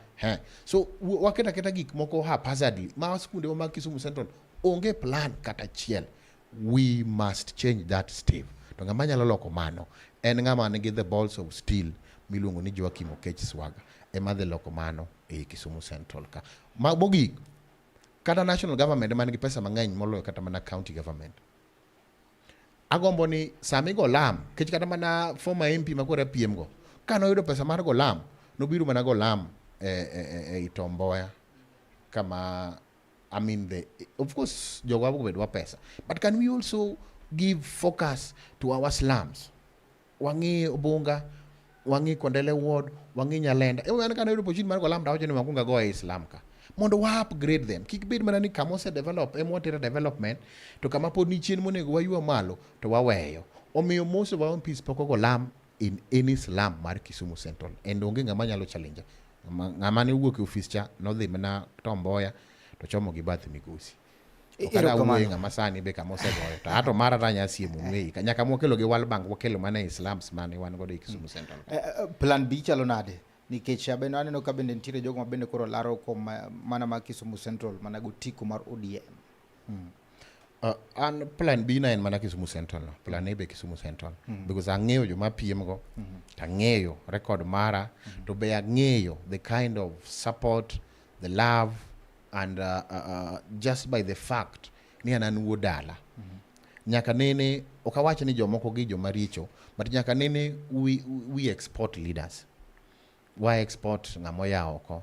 so waketa gik moko haphazardly ma skunde mag Kisumu Central onge plan kata chiel. We must change that, Steve. To ng'ama nyalo loko mano en ng'ama nigi the balls of steel miluongo ni Joachim Oketch Swagga ema dhi loko mano e Kisumu Central ka mogik kata national government man gi pesa mang'eny moloyo kata mana county government. Agombo ni sami go lam kech kata mana former MP makore PM go kano yudo pesa mar go lam nobiro mana go lam Itomboya kama I mean of course jogo abo bedwa pesa, but can we also give focus to our slums? Wangi Obunga, wangi Kondele Ward, wangi Nyalenda an kana yudo opportunity mar go lam dawo ni makunga go Islam ka mondo wa upgrade them. Kik bed mana ni kamose develop water development to kama pod ni chien monego wayua malo to waweyo. Omiyo most of our MPs poko go lam in any slum mar Kisumu Central and onge ng'ama nyalo challenge. Ng'ama ne wuok e office cha no dhi mana Tomboya to chomo gi bath migusi. Kada uwe ng'ama sani be kamose goyo to ato mara ranya siemo nwei nyaka mokelo gi World Bank mokelo mana e slums mane wan godo e Kisumu Central. Plan B chalo nade? Nikech abeno aneno ka bende nitiere jogo mabende koro laro kom mana ma Kisumu Central mana gotiko mar ODM. An plan B na en mana Kisumu Central no. Plan A be Kisumu Central because ang'eyo joma piem go ang'eyo record mara to be ang'eyo the kind of support, the love and just by the fact ni an wuod dala nyaka nene okawacha ni jomoko gi joma richo, but nyaka nene we export leaders. Why export ng'amoya oko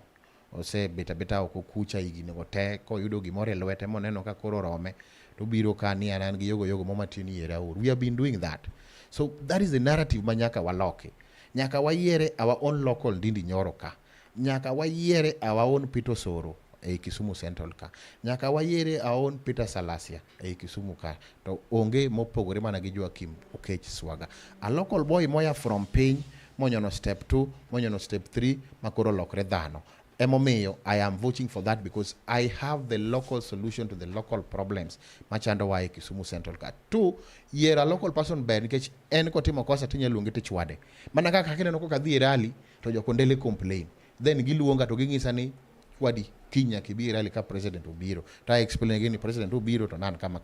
ose beta oko kucha igine gote ko yudo gimoro e lwete moneno ka koro rome to biro ka ni an gi yogo momatini yera ur. We have been doing that. So that is the narrative manyaka waloke. Nyaka wayiere our own local Ndindi Nyoro ka. Nyaka wayiere our own Peter Soro e Kisumu Central ka. Nyaka wayiere our own Peter Salasia e Kisumu ka. To onge mopogore mana gi Joachim Oketch Swagga. A local boy moya from piny monyono step 2, monyono step 3, makoro lokre dhano. Emomiyo, I am voting for that because I have the local solution to the local problems. Machando wa Kisumu Central ka. 2, yera a local person ber nikech en kotimo kosa tinya luonge te chwade. Mana kaka kineno ko kadhi rally to jokondele complain. Then giluonga to ging'isa ni chwadi kinya kibi rally ka president obiro. Ta explain again ni president obiro to nan kama.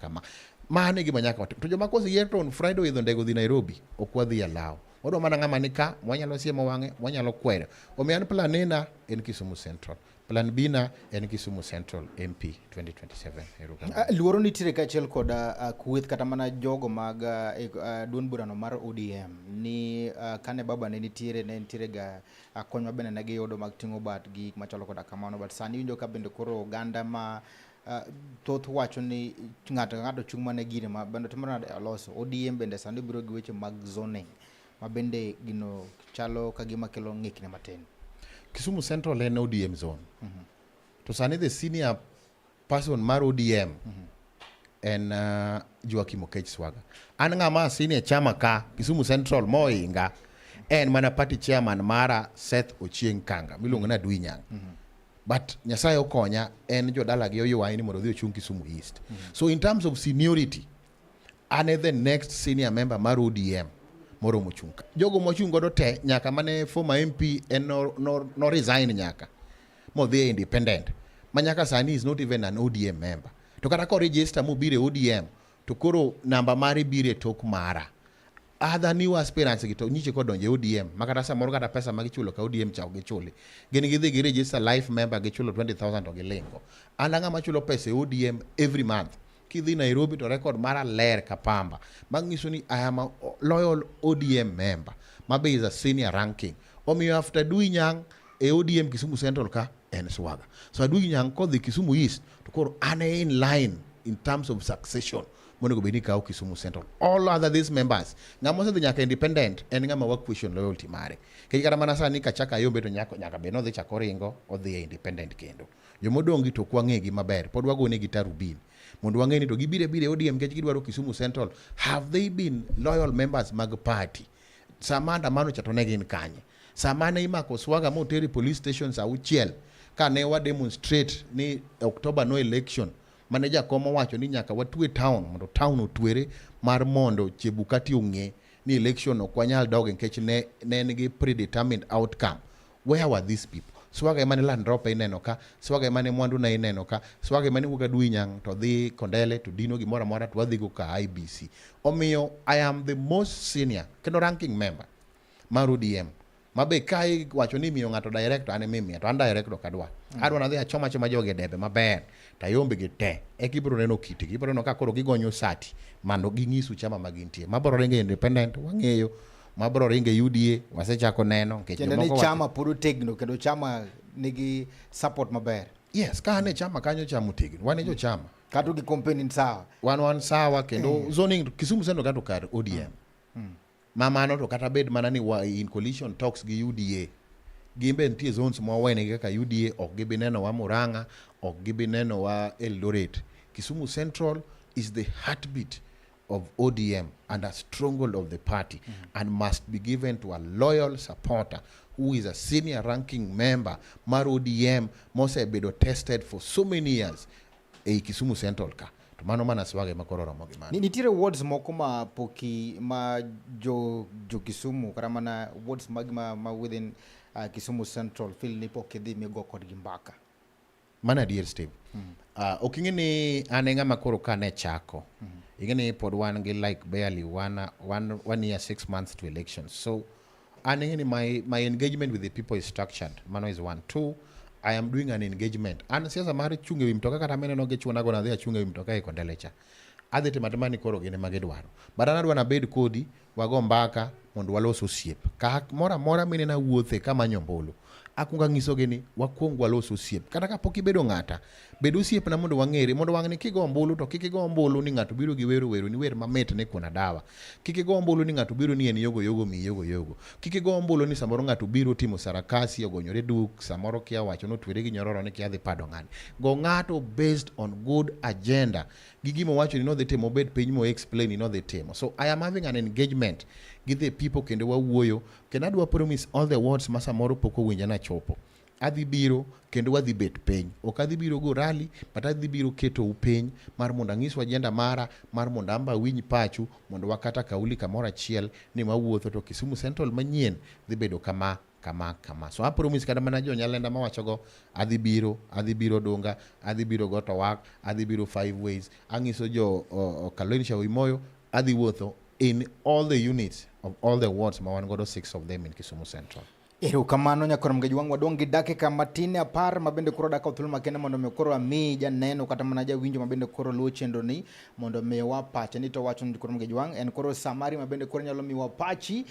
Mane gima nyaka to joma kosi yeto on Friday idho ndego dhi Nairobi okwadhi alao. Odo mana ng'ama ni ka mwanyalo siemo wang'e mwanyalo kwere. Omiyan plan A na en Kisumu Central, plan B na en Kisumu Central MP 2027. Luoro nitiere kachiel kod kuweth kata mana jogo mag duond burano mar ODM ni kane baba ne nitiere ga kony mabende ne giyudo mag ting'o bat gi machalo koda kamano, but sani winjo ka bende koro oganda ma thoth wacho ni ng'ato chung' mane gire ma bende timore nade aloso. ODM bende sani biro gi weche mag zoning mabende gino chalo kagima kelo ng'ikne matin. Kisumu Central en ODM zone. To sani the senior person mar ODM en Joachim Oketch Swagga. An ng'ama senior chama ka Kisumu Central moinga en mana party chairman mara Seth Ochieng Kanga miluongo na Duinyang. But Nyasaye okonya en jodala gi oyuayi ni mondo dhi ochung Kisumu East. So in terms of seniority, ane the next senior member mar ODM moro mochunga. Jogo mochung godo te nyaka mane former MP en no resign nyaka modhi independent. Manyaka sani is not even an ODM member. To kata ko register mo bire ODM to koro namba mari bire tok mara. Other new aspirants gito nyiche ko donje ODM makata samoro kata pesa magichulo ka ODM chao gichuli. Gini gidhi gi register life member gichulo 20,000 to gilingo. Ananga machulo pesa ODM every month. Kidhi Nairobi to record mara ler kapamba. Mangiso ni I am a loyal ODM member. Mabe is a senior ranking. Omiyo after doing young a ODM Kisumu Central ka and Swagga. So Adundo Nyang called the Kisumu East to call ane in line in terms of succession. Mono go benika o Kisumu Central. All other these members, ngamo se nyaka independent and ngama work question loyalty mare. Kaya kara mana sa ni kachaka yombe to nyaka beno de chakoringo or the independent kendo. Jomodongi to kwa ngegi maber. Pod wago ne gitarubin. Mondo wangeni to gibire ODM kechi kidwaro Kisumu Central. Have they been loyal members mag party? Samanda mano chatonegi in kanye. Samana imako Swagga moteri police stations auchiel. Ka ne wa demonstrate ni October no election. Manager komo wacho ni nyaka watwe town mondo town otwere mar mondo Chebukati ong'e ni election okwanyal dog nkech ne nigi predetermined outcome. Where were these people? Swagga emane land drop ineno ka, Swagga emane mwandu na ineno ka, Swagga emane wuga Adundo Nyang to dhi Kondele to dino gimora mora to wadhi go ka IBC. Omiyo I am the most senior kendo ranking member mar ODM. Mabe kai wacho ni miyo ngato director ane mimi to an director kadwa. Adwa na dhi achoma joge debe maber. Tayombe gi te. Ekibro neno kiti, gibro no ka koro gigonyo sati mando ginyisu chama magintie. Mabro renge independent wang'eyo. Mabro ringe UDA wasechako neno nkech ni chama puro tegno kendo chama nigi support maber. Yes, ka ne chama kanyo chama tegno. Wane jo chama. Katu gi campaign sawa. Wan sawa kendo zoning Kisumu Central kato kar ODM. Mamano to kata bed mana ni in coalition talks gi UDA. Gimbe ntie zones mwa wene kaka UDA ok gibi neno wa Murang'a, ok gibi neno wa Eldoret. Kisumu Central is the heartbeat of ODM and a stronghold of the party and must be given to a loyal supporter who is a senior ranking member mar ODM mose bedo tested for so many years Kisumu Central ka. To mano mana Swagga makoro romo gi mano. Nitiere wards moko ma poki ma jo Kisumu kara mana wards ma within Kisumu Central feel ni poki dhi migo kod gi mbaka. Mana dear Steve. Okingi ni anenga makoro kane chako. Igani pod wan gi like barely 1 year 6 months to elections. So anenga my engagement with the people is structured. Mano is 1. 2, I am doing an engagement. And siasa mari chunge wi mtoka kata mene no ge chuna go na dhi chunge wi mtoka e Kondelecha. Adhi matemani koro gine magedwaro. Badana dwa na bed kodi wago mbaka mondo walos osiep. Ka mora mine na wuothe kama nyombolo. Akunga ngiso gini wakuong walos osiep. Kata kapok ibedo ng'ata, bedo osiep na mondo wang'ere, mondo wang'ni kigo ombulu to kikigo ombulu ni ng'ato biro gi wero ni wer mamet ne kuna dawa. Kikigo ombulu ni ng'ato biro ni en yogo mi yogo. Kikigo ombulu ni samoro ng'ato biro timo sarakasi ogonyore duk, samoro kia wacho no twere gi nyororo ni kia dhi pado ng'ani. Go ng'ato based on good agenda. Gigimo wacho ni no the temo bed piny mo explain no the temo. So I am having an engagement with the people kendo wawuoyo kendo adwa promise all the words masa moro poko winja na chopo. Adhi biro kendo wadhi bet piny. Ok adhi biro go rally, but adhi biro keto upeny mar mondo ang'iswa agenda mara, mar mondo amba winj pachu, mondo wakata kauli kamoro achiel ni wawuotho to Kisumu Central manyien dhi bedo kama. So I promise kada mana jo nyalenda mawacho go adhi biro donga, adhi biro go to work, adhi biro 5 ways. Ang'iso jo Kalensha Wimoyo adhi wuotho in all the units of all the wards ma wan godo 6 of them in Kisumu Central. Erokamano nyakoro mgeji wangu wadong' gi dakika matin apar mabende koro daka thuolo makende mondo mi koro ami janeno kata mana jawinjo mabende koro luwo chenro ni mondo mi wapache ni to wacho ni koro mgeji wang' en koro samari mabende koro nyalo mi wapachi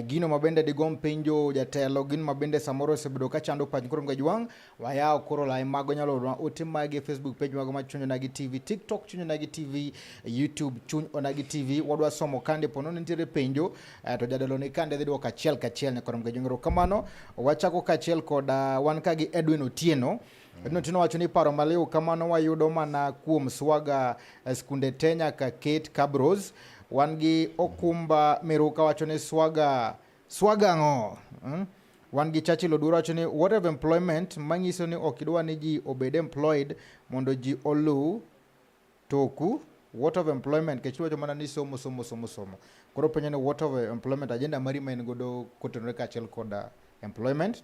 gino mabende digom penjo jatelo gino mabende samoro sebedo ka chando pachi koro mgeji wang' wayao koro lai mago nyalo ote magi Facebook page mago ma Chuny Onagi TV, TikTok Chuny Onagi TV, YouTube Chuny Onagi TV. Wadwa somo kande pono nitiere penjo to jadelo ni kande dhi dwoka kachiel nyakoro mgeji wang' erokamano. Wachako kachiel kod wan ka gi Edwin Otieno. Edwin Otieno wacho ni paro maliw kamano wayudo mana kuom Swagga skunde Tenya ka Kate Cabros. Wan gi Okumba Meruka wacho ni Swagga ng'o. Wan gi Chachi Loduro wacho ni what of employment manyiso ni okidwa ni ji obed employed mondo ji olu toku. What of employment kechiwa mana ni somo. Koro penyo ni what of employment agenda mari ma en godo kotenore kachiel kod employment.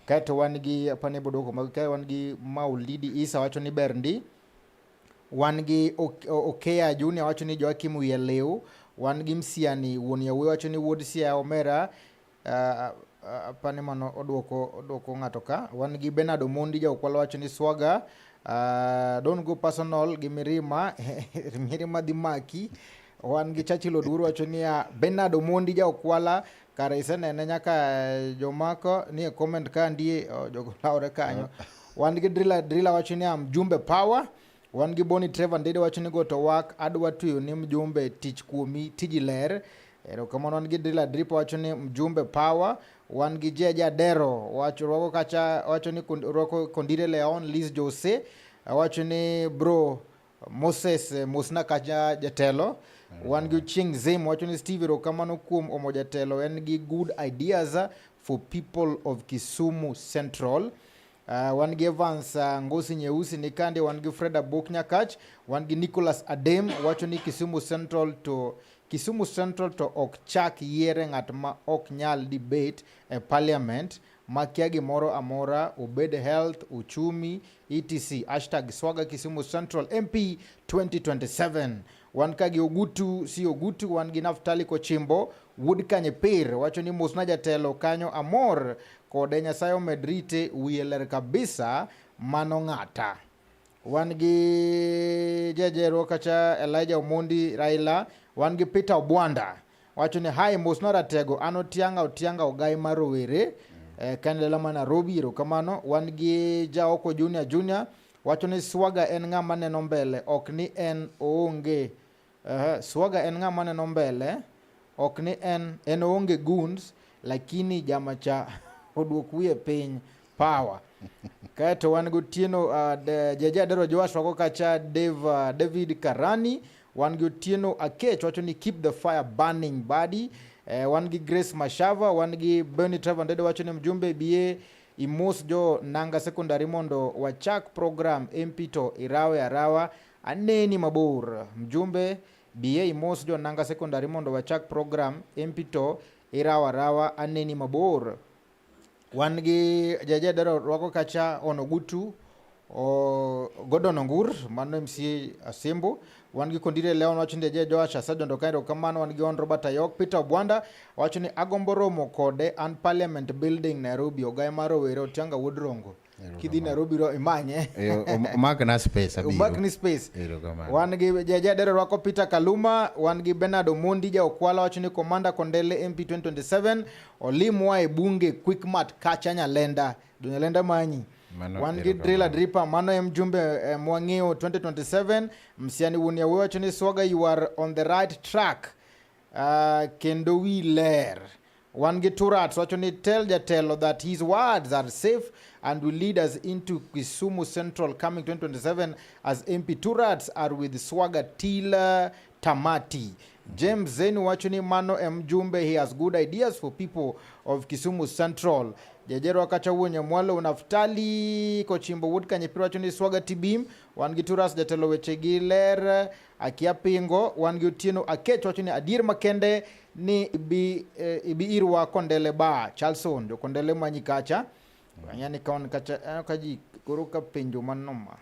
Kato wan gi apane bodoko magka wan gi Maulidi Isa wacho ni berndi. Wan gi Okeya Junior wacho ni Joachim wiye lew. Wan gi Msiani wuon yawuoyi wacho ni wuod Sia Omera apane mano odwoko ng'ato ka. Wan gi Bernard Omondi Jaokwala wacho ni Swagga don't go personal gi mirima dimaki. Wan gi Chachi Loduro wacho ni Bernard Omondi Jaokwala kare isenene nyaka jomako ni comment ka ndie jogo laure kanyo wan gi drilla wacho ni mjumbe power, wan gi Boni Trevor Ndede wacho ni go to work, adwa tuyo ni mjumbe tich kuomi tiji ler. Erokamano. Wan gi drilla drip wacho ni mjumbe power, wan gi Jeja Dero wacho ni rwako Kondire Leon, Liz Jose wacho ni bro Moses Musna kacha jatelo. Wan gi Ching Zim wacho ni Steve erokamano kuom omo jatelo, en gi good ideas for people of Kisumu Central. Wan gi Evans Ngosi Nyeusi nikande, wan gi Freda Boknyakach, wan gi Nicholas Adem wacho ni Kisumu Central to ok chak yiere ng'at ma ok nyal debate e parliament makia gimoro amora, obed health, uchumi, etc. #Swagga Kisumu Central MP 2027. Wan ka gi Ogutu, wan gi Naftali Kochimbo, Wood Kanyepir wacho ni Musna jatelo kanyo amor kode, Nyasaye medrite wiye ler kabisa mano ng'ata. Wan gi Jejero kacha Elijah Omondi Raila, wan gi Peter Obwanda wacho ni hai Musna ratego, an otianga ogai marowere kanela ma Nairobi, erokamano. Wan gi Jaoko Junior wacho ni Swagga en ng'ama neno mbele, ok ni en oonge. Swagga en ng'ama neno mbele, ok ni en oonge goons, lakini jamacha oduok wiye piny power. Kaeto wan gi Tieno Jeja Dero Joash wako kacha David Karani, wan gi Tieno Oketch wacho ni keep the fire burning buddy. Wan gi Grace Mashava, wan gi Boni Trevor Ndede wacho ni mjumbe BA imos jo nanga secondary mondo wachak program MP to irawe arawa aneni mabor. Mjumbe BA imos jo nanga secondary mondo wachak program MP to irawa arawa aneni mabor. Wan gi Jeje Dero rwako kacha Onogutu Gordon Ongur, mano MCA Asembo. Wan gi Kondire Leon wacho ni Jeje Joash asedondo kairo kamano. Wan gi On Robert Ayok, Peter Obwanda wacho ni agombo romo kode an Parliament Building Nairobi, ogai marowere otianga Woodrongo. Kidhi Nairobi ro imanye Magna space abi. Magni space. Wan gi Jeje Dero rwako Peter Kaluma, wan gi Bernard Omondi ja Okwala wacho ni Commander Kondele MP 2027, olimwa e bunge Quickmart kacha Nyalenda, Nyalenda manyi. Wan gi Drilla Dripper, mano mjumbe mwangeo 2027. Msiani wunia wacho ni Swagga you are on the right track, kendo wi ler. Wan gi Turat wacho ni tell jatelo that his words are safe and will lead us into Kisumu Central coming 2027 as MP. Turats are with Swagga till tamati. James Zenu wacho ni mano mjumbe, he has good ideas for people of Kisumu Central. Jejero akacha uonye mwalo Naftali Kochimbo Wood Kanyepira wacho ni Swagga tibim. Wan gi Turas jatelo weche gi ler akia pingo. Wan gi Otieno Oketch wacho ni adir makende ni ibi irwa Kondele ba Charlson jo Kondele manyi kacha. Wanyani kaon kacha kaji kuruka pinjo manoma.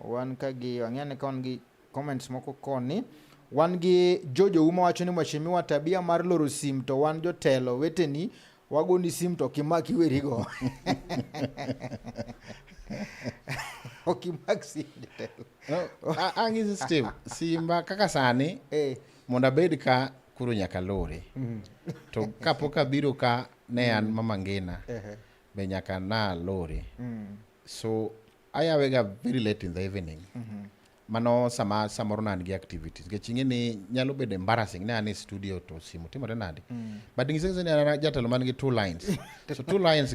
Wan kagi wanyani kaon gi comments moko koni. Wan gi Jojo Uma wacho ni mheshimiwa tabia mar loro sim to wan jotelo weteni wagoni sim to kimaki werigo. Okimaki jotelo. Angizi Steve, simba kaka sani monda bed ka kuro nyaka lore. To kapoka biro ka ne an mama ngina be nyaka na lore. So ayawega very late in the evening. Mano samoro nan gi activities ge chinge ni nyalo bedo embarrassing ne ani studio to simu timore nade. But ngise ni ana jatelo man gi 2 lines. So 2 lines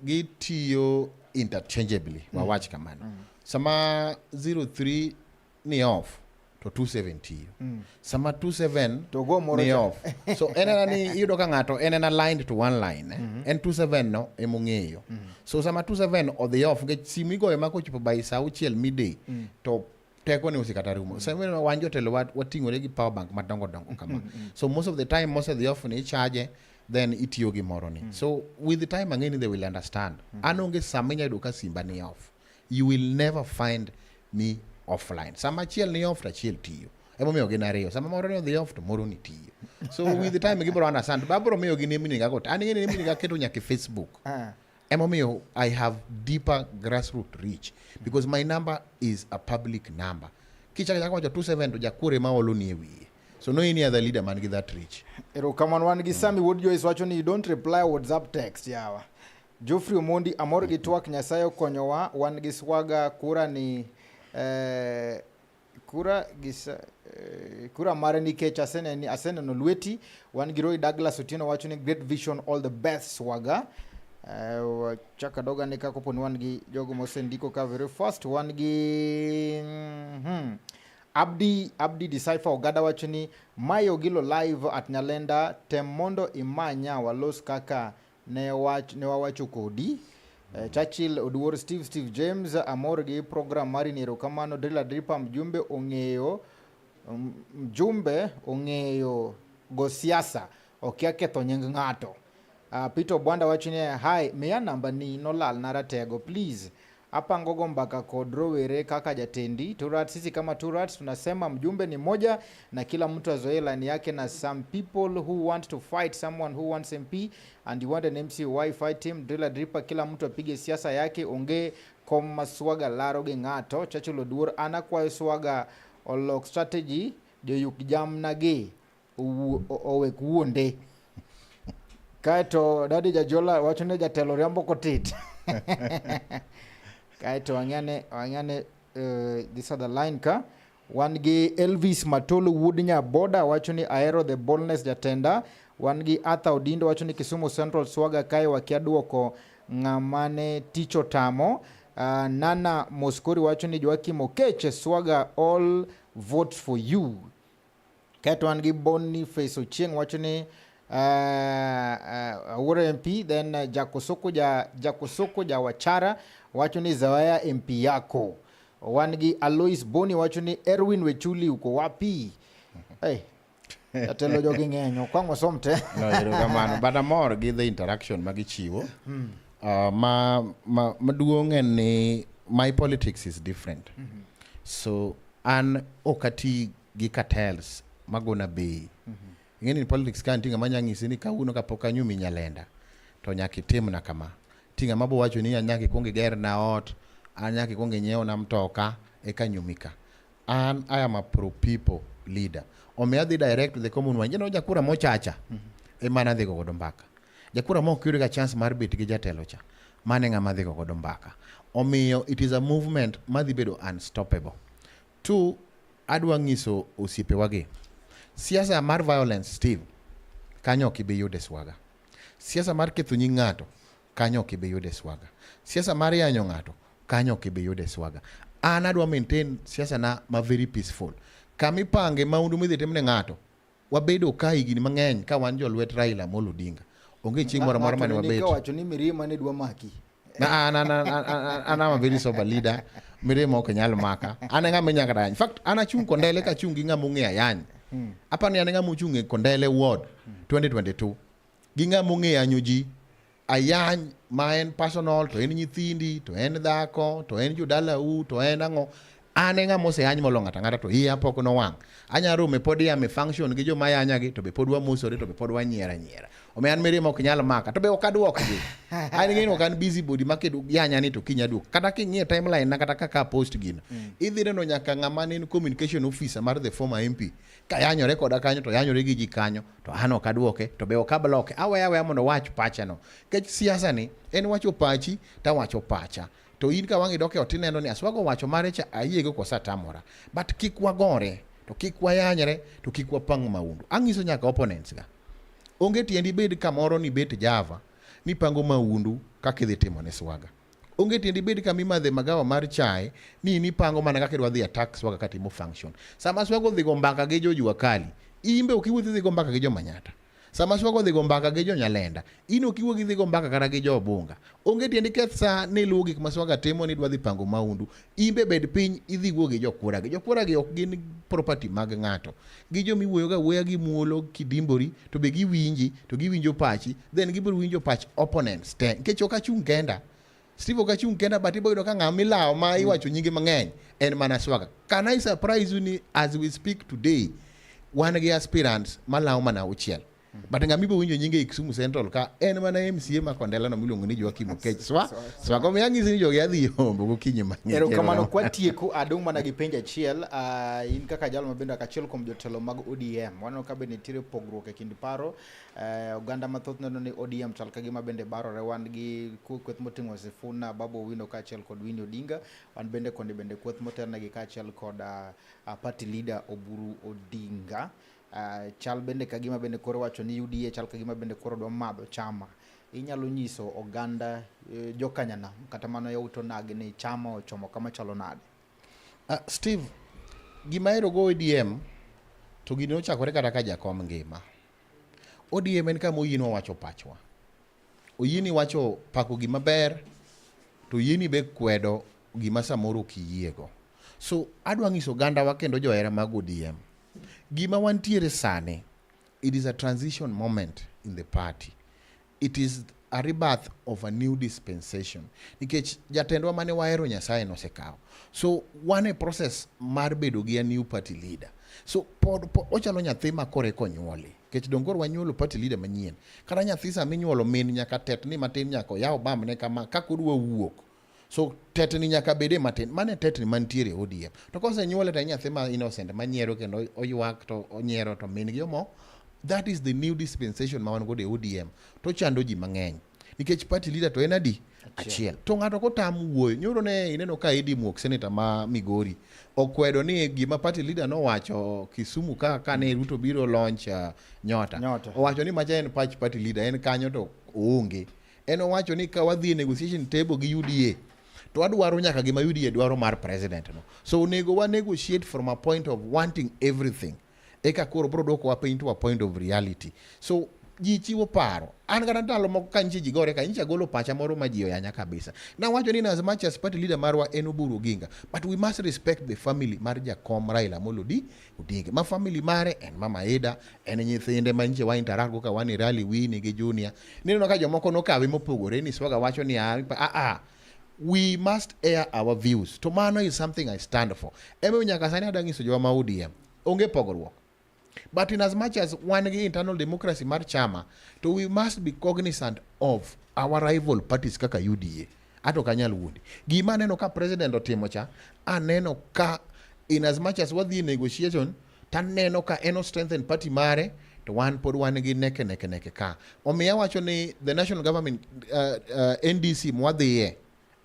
gi tiyo interchangeably wawach kamano. Sama 03 ni off to 270. Sama 27 to go more ni off. So enena ni yudo ka ngato enena lined to one line. En 27 no emongeyo. So sama 27 or the off ge simu igo ema ko chupo by saa uchiel midday to teko ni usikata rumo. So when wanjo telo watingore gi power bank madongo kama. So most of the time most of the off ni charge then itiyo gi moro ni. So with the time again they will understand. Anonge samenya duka simba ni off. You will never find me offline. Sama chiel ni off ta chiel tiyo. Emo miyo gi nariyo. Sama moro ni the off to moro ni tiyo. So with the time gibro understand. Babro miyo gi nemi ni gagot. Ani nemi ni gaketo nyaki Facebook. Emomio, I have deeper grassroots reach because my number is a public number. Kicha 27 to jakure ma oloni ewi. So no any other leader man give that reach. Ero come on one gi Sami would you is watching you don't reply WhatsApp text yawa. Geoffrey Omondi, amor gi twak Nyasaye okonyowa, wan gi Swagga, kura ni kura mare nikech aseneno lweti. Wan gi Roy Douglas Otieno wacho ni great vision, all the best Swagga. Chaka doga ni kako pon wan gi jogo mosendiko ka very fast. Wan gi Abdi Decipher Ogada wacho ni Mayo Gilo live at Nyalenda, temondo imanya walos kaka ne wawacho kodi. Churchill Oduor Steve James, amor gi program mari nero kamano. Drilla Dripa mjumbe ong'eyo go siasa okia ketho nying ng'ato. Peter Bwanda wacho ni hi, miya namba ni nolal naratego please. Apango go mbaka kod rowere kaka jatendi Turat. Sisi kama Turat tunasema mjumbe ni moja na kila mtu azoe line yake, na some people who want to fight someone who wants MP and you want an MC, why fight him? Drilla Dripa, kila mtu apige siasa yake, onge koma Swagga laro gi ng'ato. Churchill Oduor, ana kwa Swagga olok strategy joyuk jamnage owek wuonde. Kaito Dadi Jajola wacho ni jatelo riambo kotit. Kaito wang'ane this other line ka. Wan gi Elvis Matolo Woodnya Boda wacho ni aero the boldness jatenda. Wan gi Arthur Odindo wacho ni Kisumu Central Swagga kae wakia duoko ng'amane ticho tamo. Nana Moskori wacho ni Joachim Oketch Swagga all vote for you. Kaito wan gi Boniface Ochieng wacho ni Awura MP. Then Jakosoko ja Wachara wacho ni Zawaya MP yako. Wan gi Alois Boni wacho ni Erwin Wechuli uko wapi? Hey, atelo jogi ng'enyo kwang'o somte. No, kamano. But amor gi the interaction magichiwo. Maduong' en ni my politics is different. So an okati gi cartels magona bei. Ingeni politics kan tinga manyang'isi ni kawuono kapok anyumi Nyalenda to nyaki timna kama. Tinga mabo wacho ni anyaki konge ger na ot, anyaki konge nyeo na mtoka eka nyumika. I am a pro people leader. Ome adhi direct to the common one. You know jakura mochacha. Emana dhi godo mbaka. Jakura mo kyuri ga chance mar bet gi jatelo cha. Mane ng'ama dhi godo mbaka. Omiyo it is a movement madhi bedo unstoppable. Two, adwa ng'iso osiepe wage. Siasa mar violence, Steve, kanyo kibe yude Swagga. Siasa mar ketho nying ng'ato, kanyo kibe yude Swagga. Siasa mar yanyo ng'ato, kanyo kibe yude Swagga. An adwa maintain siasa na ma very peaceful. Kami pange maundu midhi timne ng'ato, wabedo ka higini mang'eny ka wan jolwet Raila Amolo Odinga. Onge chieng' moro moro mane wabet. Ng'ato wacho ni mirima ne dwa maki. I'm a very sober leader. Mirima ok nyal maka. An ng'ama nyaka dany. In fact, an achung' kondele ka chung' gi ng'ama ong'e ayany. Apa ni anenga muchunge Kondele Ward 2022 ginga munge anyuji ayany ma en personal to en nyithindi to en dhako to en judala to en ango anenga mose any molonga tangata to iya pok no wang anyaro me podium me function gi joma yanya gi to be podwa musore to be podwa nyiera ome an mirimo ok nyal maka to be okadwok gi an ngeno kan busy body market yanya ni to kinya duk kata kingie timeline na kata kaka post gino idhire no nyaka ngama ni communication officer mar the former MP kayanyo rekoda kanyo to yanyo regi ji kanyo to ano kadwoke to be okabloke awe mondo wach pacha no kech siasa ni en wacho pachi ta wacho pacha to in ka wangi doke otineno ni Swagga wacho mare cha ayiego ko satamora but kik wagore to kik wayanyre to kik wapang maundu angiso nyaka opponents ga onge tiendi bed kamoro ni bet Java ni pango maundu kaka idhi timo ne Swagga onge tiendi bed kama imadhe magawa mar chai ni pango mana kaka idwa dhi attack Swagga katimo function sama Swagga dhi go mbaka gi jojua kali imbe okiwuothi dhi go mbaka gi jomanyata sama Swagga dhi go mbaka gi Nyalenda ino kiwuothi dhi go mbaka kata gi jobunga onge tiendi keth sa ni luwo gik ma Swagga timo ni dwa dhi pango maundu imbe bed piny idhi wuo gi jokura gi ok gin property mag ng'ato gi jo miwuoyo ga wuoya gi muolo kidimbori to be giwinji to giwinjo pachi then gibiro winjo pach opponents te nikech ok achung' kenda Steve ok achung' kenda but iboyudo ka ng'ama milawo ma iwacho nyinge mang'eny en mana Swagga. Can I surprise you ni as we speak today wan gi aspirants malawo mana auchiel But ngami bo winjo nyinge Kisumu Central ka en mana MCA ma Kondela no miluongo ni Joachim Oketch. Swagga mi ang'isi ni jogi adhi yombo gokinyi mang'eny. Erokamano kwa tieko adong' mana gi penjo achiel, in kaka jalo mabende achiel kuom jotelo mag ODM, waneno ka bende nitiere pogruok e kind paro, oganda mathoth neno ni ODM chal ka gima bende barore, wan gi kweth moting'o Sifuna, Babu Owino kaachiel kod Winnie Odinga, wan bende koni bende kweth motelnegi kaachiel kod party leader Oburu Odinga. Chal bende kagima bende koro wacho ni UDA chal kagima bende koro dwa madho chama. Inyalo nyiso oganda jokanyana kata mano yauto nagi ni chama ochomo kama chalo nade? Steve, gima ero go ODM to gini ochakore kata ka jakom ngima. ODM en kama oyino wacho pachwa. Oyini wacho pako gima ber, to yini be kwedo gima samoro kiyiego. So adwa nyiso oganda wa kendo johera mag ODM. Gima wantiere sane, it is a transition moment in the party. It is a rebirth of a new dispensation. Nikech jatendwa mane wahero Nyasaye nosekao. So one process mar bedo gi a new party leader. So pod ochalo nyathi ma kore konyuoli. Kech dongor wanyuolo party leader manyien. Kata nyathi sa minyuolo min nyaka tetni matin nyako yaw bamne kama kakudwa wuok. So tetni nyaka bede matin. Mane tetni mantiere ODM. To kose nyuole ta nyathi ma innocent manyiero kendo oyuak to onyiero to min gi omo. That is the new dispensation ma wan go de ODM. To chando ji mang'eny. Nikech party leader to en adi? Achiel. To ng'ato kotam wuoyo. Nyoro ne ineno ka Edi Muok senator ma Migori okwedo ni gima party leader no wacho Kisumu ka ne Ruto biro launch nyota. Owacho ni macha en patch party leader en kanyo to oonge. En owacho ni ka wadhi negotiation table gi UDA to adwaro nyaka gima UDA dwaro mar president no. So onego wa negotiate from a point of wanting everything. Eka koro bro doko wa piny to a point of reality. So ji chiwo paro. An gara ndalo moko kanchi ji gore ka incha golo pacha moro ma ji oyanya kabisa. Na wacho ni as much as party leader marwa en Oburu Oginga, but we must respect the family mar Jakom Raila Amolo Odinga. Ma family mare en Mama Eda, en nyithinde ma nche wa interago ka wani rally wini gi Junior. Nino ka jomoko no kawe mopogore ni Swagga wacho ni we must air our views. To mano is something I stand for. Eme nyaka sani adangiso jwa ma ODM. Onge pogruok. But in as much as one internal democracy mar chama, so we must be cognizant of our rival parties kaka UDA. Ato kanyal wundi. Gima neno ka president otimo cha, aneno ka in as much as what the negotiation, tan neno ka eno strengthen party mare, to one pod one gi neke ka. Omiya wacho ni the national government NDC mwadhiye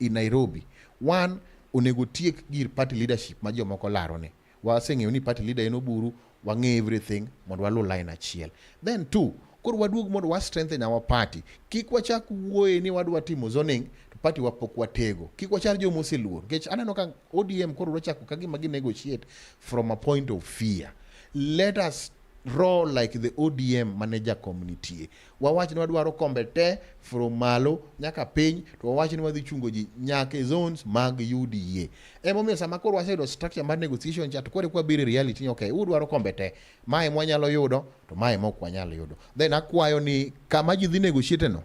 in Nairobi. One, onego tiek gir party leadership ma jomoko laro ne. Waseng'eyo ni party leader en Oburu, wange everything mondo walu line achiel. Then two, koro waduog mondo wa strengthen our party. Kik wachak wuoye ni wadwa timo zoning to party wapok watego. Kik wachar jo moseluor. Kech aneno ka ODM koro wachako ka gima gi negotiate from a point of fear. Let us roll like the ODM manager community. Wawach ni wadwaro kombe te from malo nyaka piny, to wawach ni wadhi chungo ji nyaka zones mag UDA. Emomiyo sama koro wasedo structure mar negotiation chat kore kwa biri reality, okay, udwaro kombe te, mae mwanyalo yudo to mae mok wanyalo yudo. Then akwayo ni kama ji dhi negotiate no,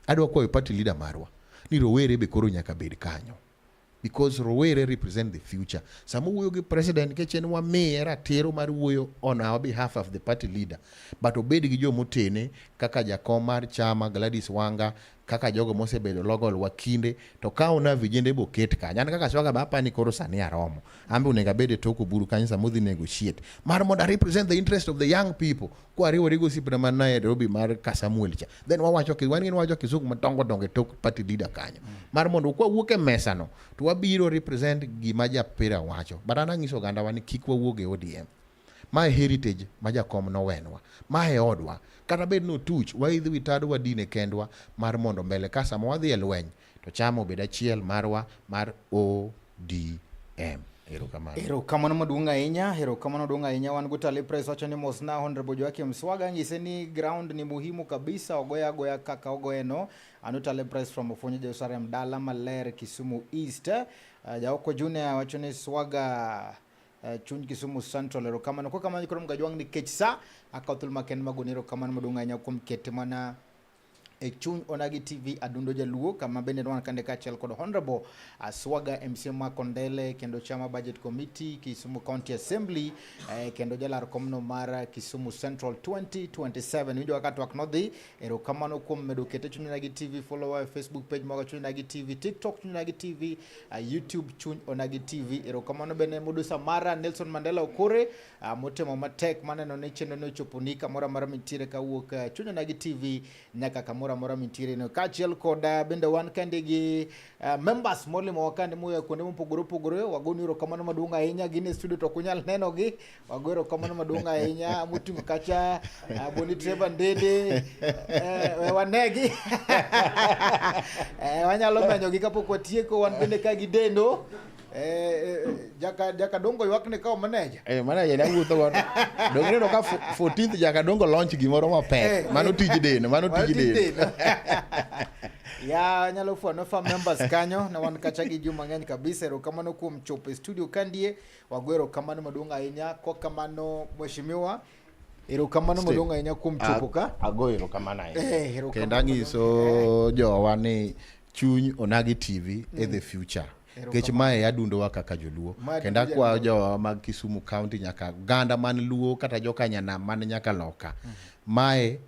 adwa kwayo party leader marwa ni rowere be koro nyaka bed kanyo, because rowere represent the future. Sama wuoyo gi president ke chen wa miye ratiro mar wuoyo on our behalf of the party leader, but obed gi jo motene kaka jakom mar chama Gladys Wanga, kaka jogo mosebedo logol wakinde, to kaona vijende bo ket kanya. An kaka Swagga ba pani koro sani aromo. Ambe unega bede toko buru kanya sa modhi negotiate. Mar mondo represent the interest of the young people. Kwa riwo rigo sipra manaye Nairobi mar Kasamuel cha. Then wawacho ki wani wacho kisugu matongo donge tok party leader kanya. Mar mondo kwa wuoke mesa no, to wabiro represent gima japera wacho. Barana ngiso ganda wani kikwa wuoge ODM. My heritage majakom no wenwa. My odwa. Kata bed no tuch, waidhi witado wadine kendwa mar mondo mbele kasa mwadhi elweny, to chamo beda chiel marwa mar ODM. Erokamano maduong' ahinya, erokamano maduong' ahinya. Wan gutale press wacho ni mosna Honorable Joachim Swagga ngise ni ground ni muhimu kabisa, ogoya kaka ogoeno. Anutale press from Ofonyo Jerusalem Dala Maler Kisumu East. Jaoko Junior wacho ni Swagga Chuny Kisumu Central. Erokamano kwa kama nikoro mgajwang ni Kechsa akautul maken magonero kamano maduong' ahinya kuom kete mana Chuny Onagi TV Adundo Jaluo kama bende nwan kande kachel kod Honorable Swagga MC Makondele kendo chama budget committee Kisumu County Assembly kendo jalar komno mar Kisumu Central 2027 winjo wakati waknodhi erokamano kuom medo kete Chuny Onagi TV follow Facebook page moga Chuny Onagi TV TikTok Chuny Onagi TV YouTube Chuny Onagi TV erokamano bende mudu Samara Nelson Mandela Okore motemo matek maneno ne chendo no choponika mora mara mitire kawuok Chuny Onagi TV nyaka kamora mora mitire no kachiel koda bende wan kande gi members molimo wakande moya kuonde mopogore wagoni erokamano maduong' ahinya gine studio to kunyal neno gi wagoro erokamano maduong' ahinya mutingo kacha Boni Trevor Ndede wanegi wanyalo menyo gi kapok watieko wan bende ka gidendo jaka dongo ywakne kao manager manager na wuotho godo dongre no ka 14th jaka dongo launch gimoro mapek mano tij deno ya nyalo fuano fa members kanyo na wan kacha gi juma ng'eny kabisa erokamano kuom chopo studio kandie wagwero kamano maduong' ahinya kokamano mheshimiwa erokamano maduong' ahinya kuom chopo ka agoyo erokamano ahinya kendo anyiso jowa ni Chuny Onagi TV the future kech mae adundo wa kaka joluo kendo akwayo jowa mag Kisumu County nyaka ganda man luo kata joka nyana man nyaka loka mae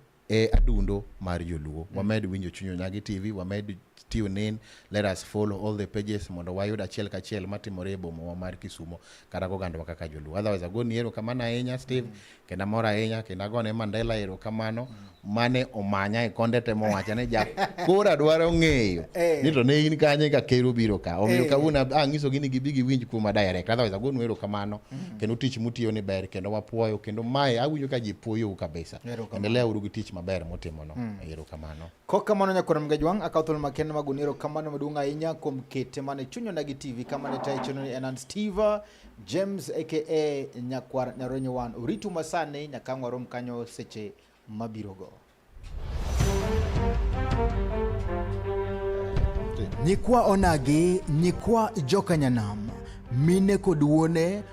adundo mar joluo wamed winjo Chuny Onagi TV wamed tune in, let us follow all the pages mondo wayud achiel kachiel matimore e boma mar Kisumu kata goganda kaka joluo. Otherwise agoni erokamano ahinya Steve kendo mora ahinya kendo agone Mandela erokamano mane omanya e konde temo wacha ne kora dwaro ng'eyo ni to ne in kanye ka kero biro ka omiyo kawuono ang'iso gini gibi giwinj kuoma direct. Otherwise agonu erokamano kendo tich mutiyo ni ber kendo wapuoyo kendo mae awinjo ka ji puoyo kabisa. Endelea uru gi tich maber motimo no. Erokamano. Kokamano nyakoro mgejwang akauthol makene maguniro kamano maduong' ahinya kuom kete mane Chuny Onagi TV kamane taichono ni Enan Steve James aka Nyakwar Nyaronyo wan uritu masane nyakangwarom kanyo seche mabirogo. Nyikwa Onagi, nyikwa joka nyanam, mine kod wuone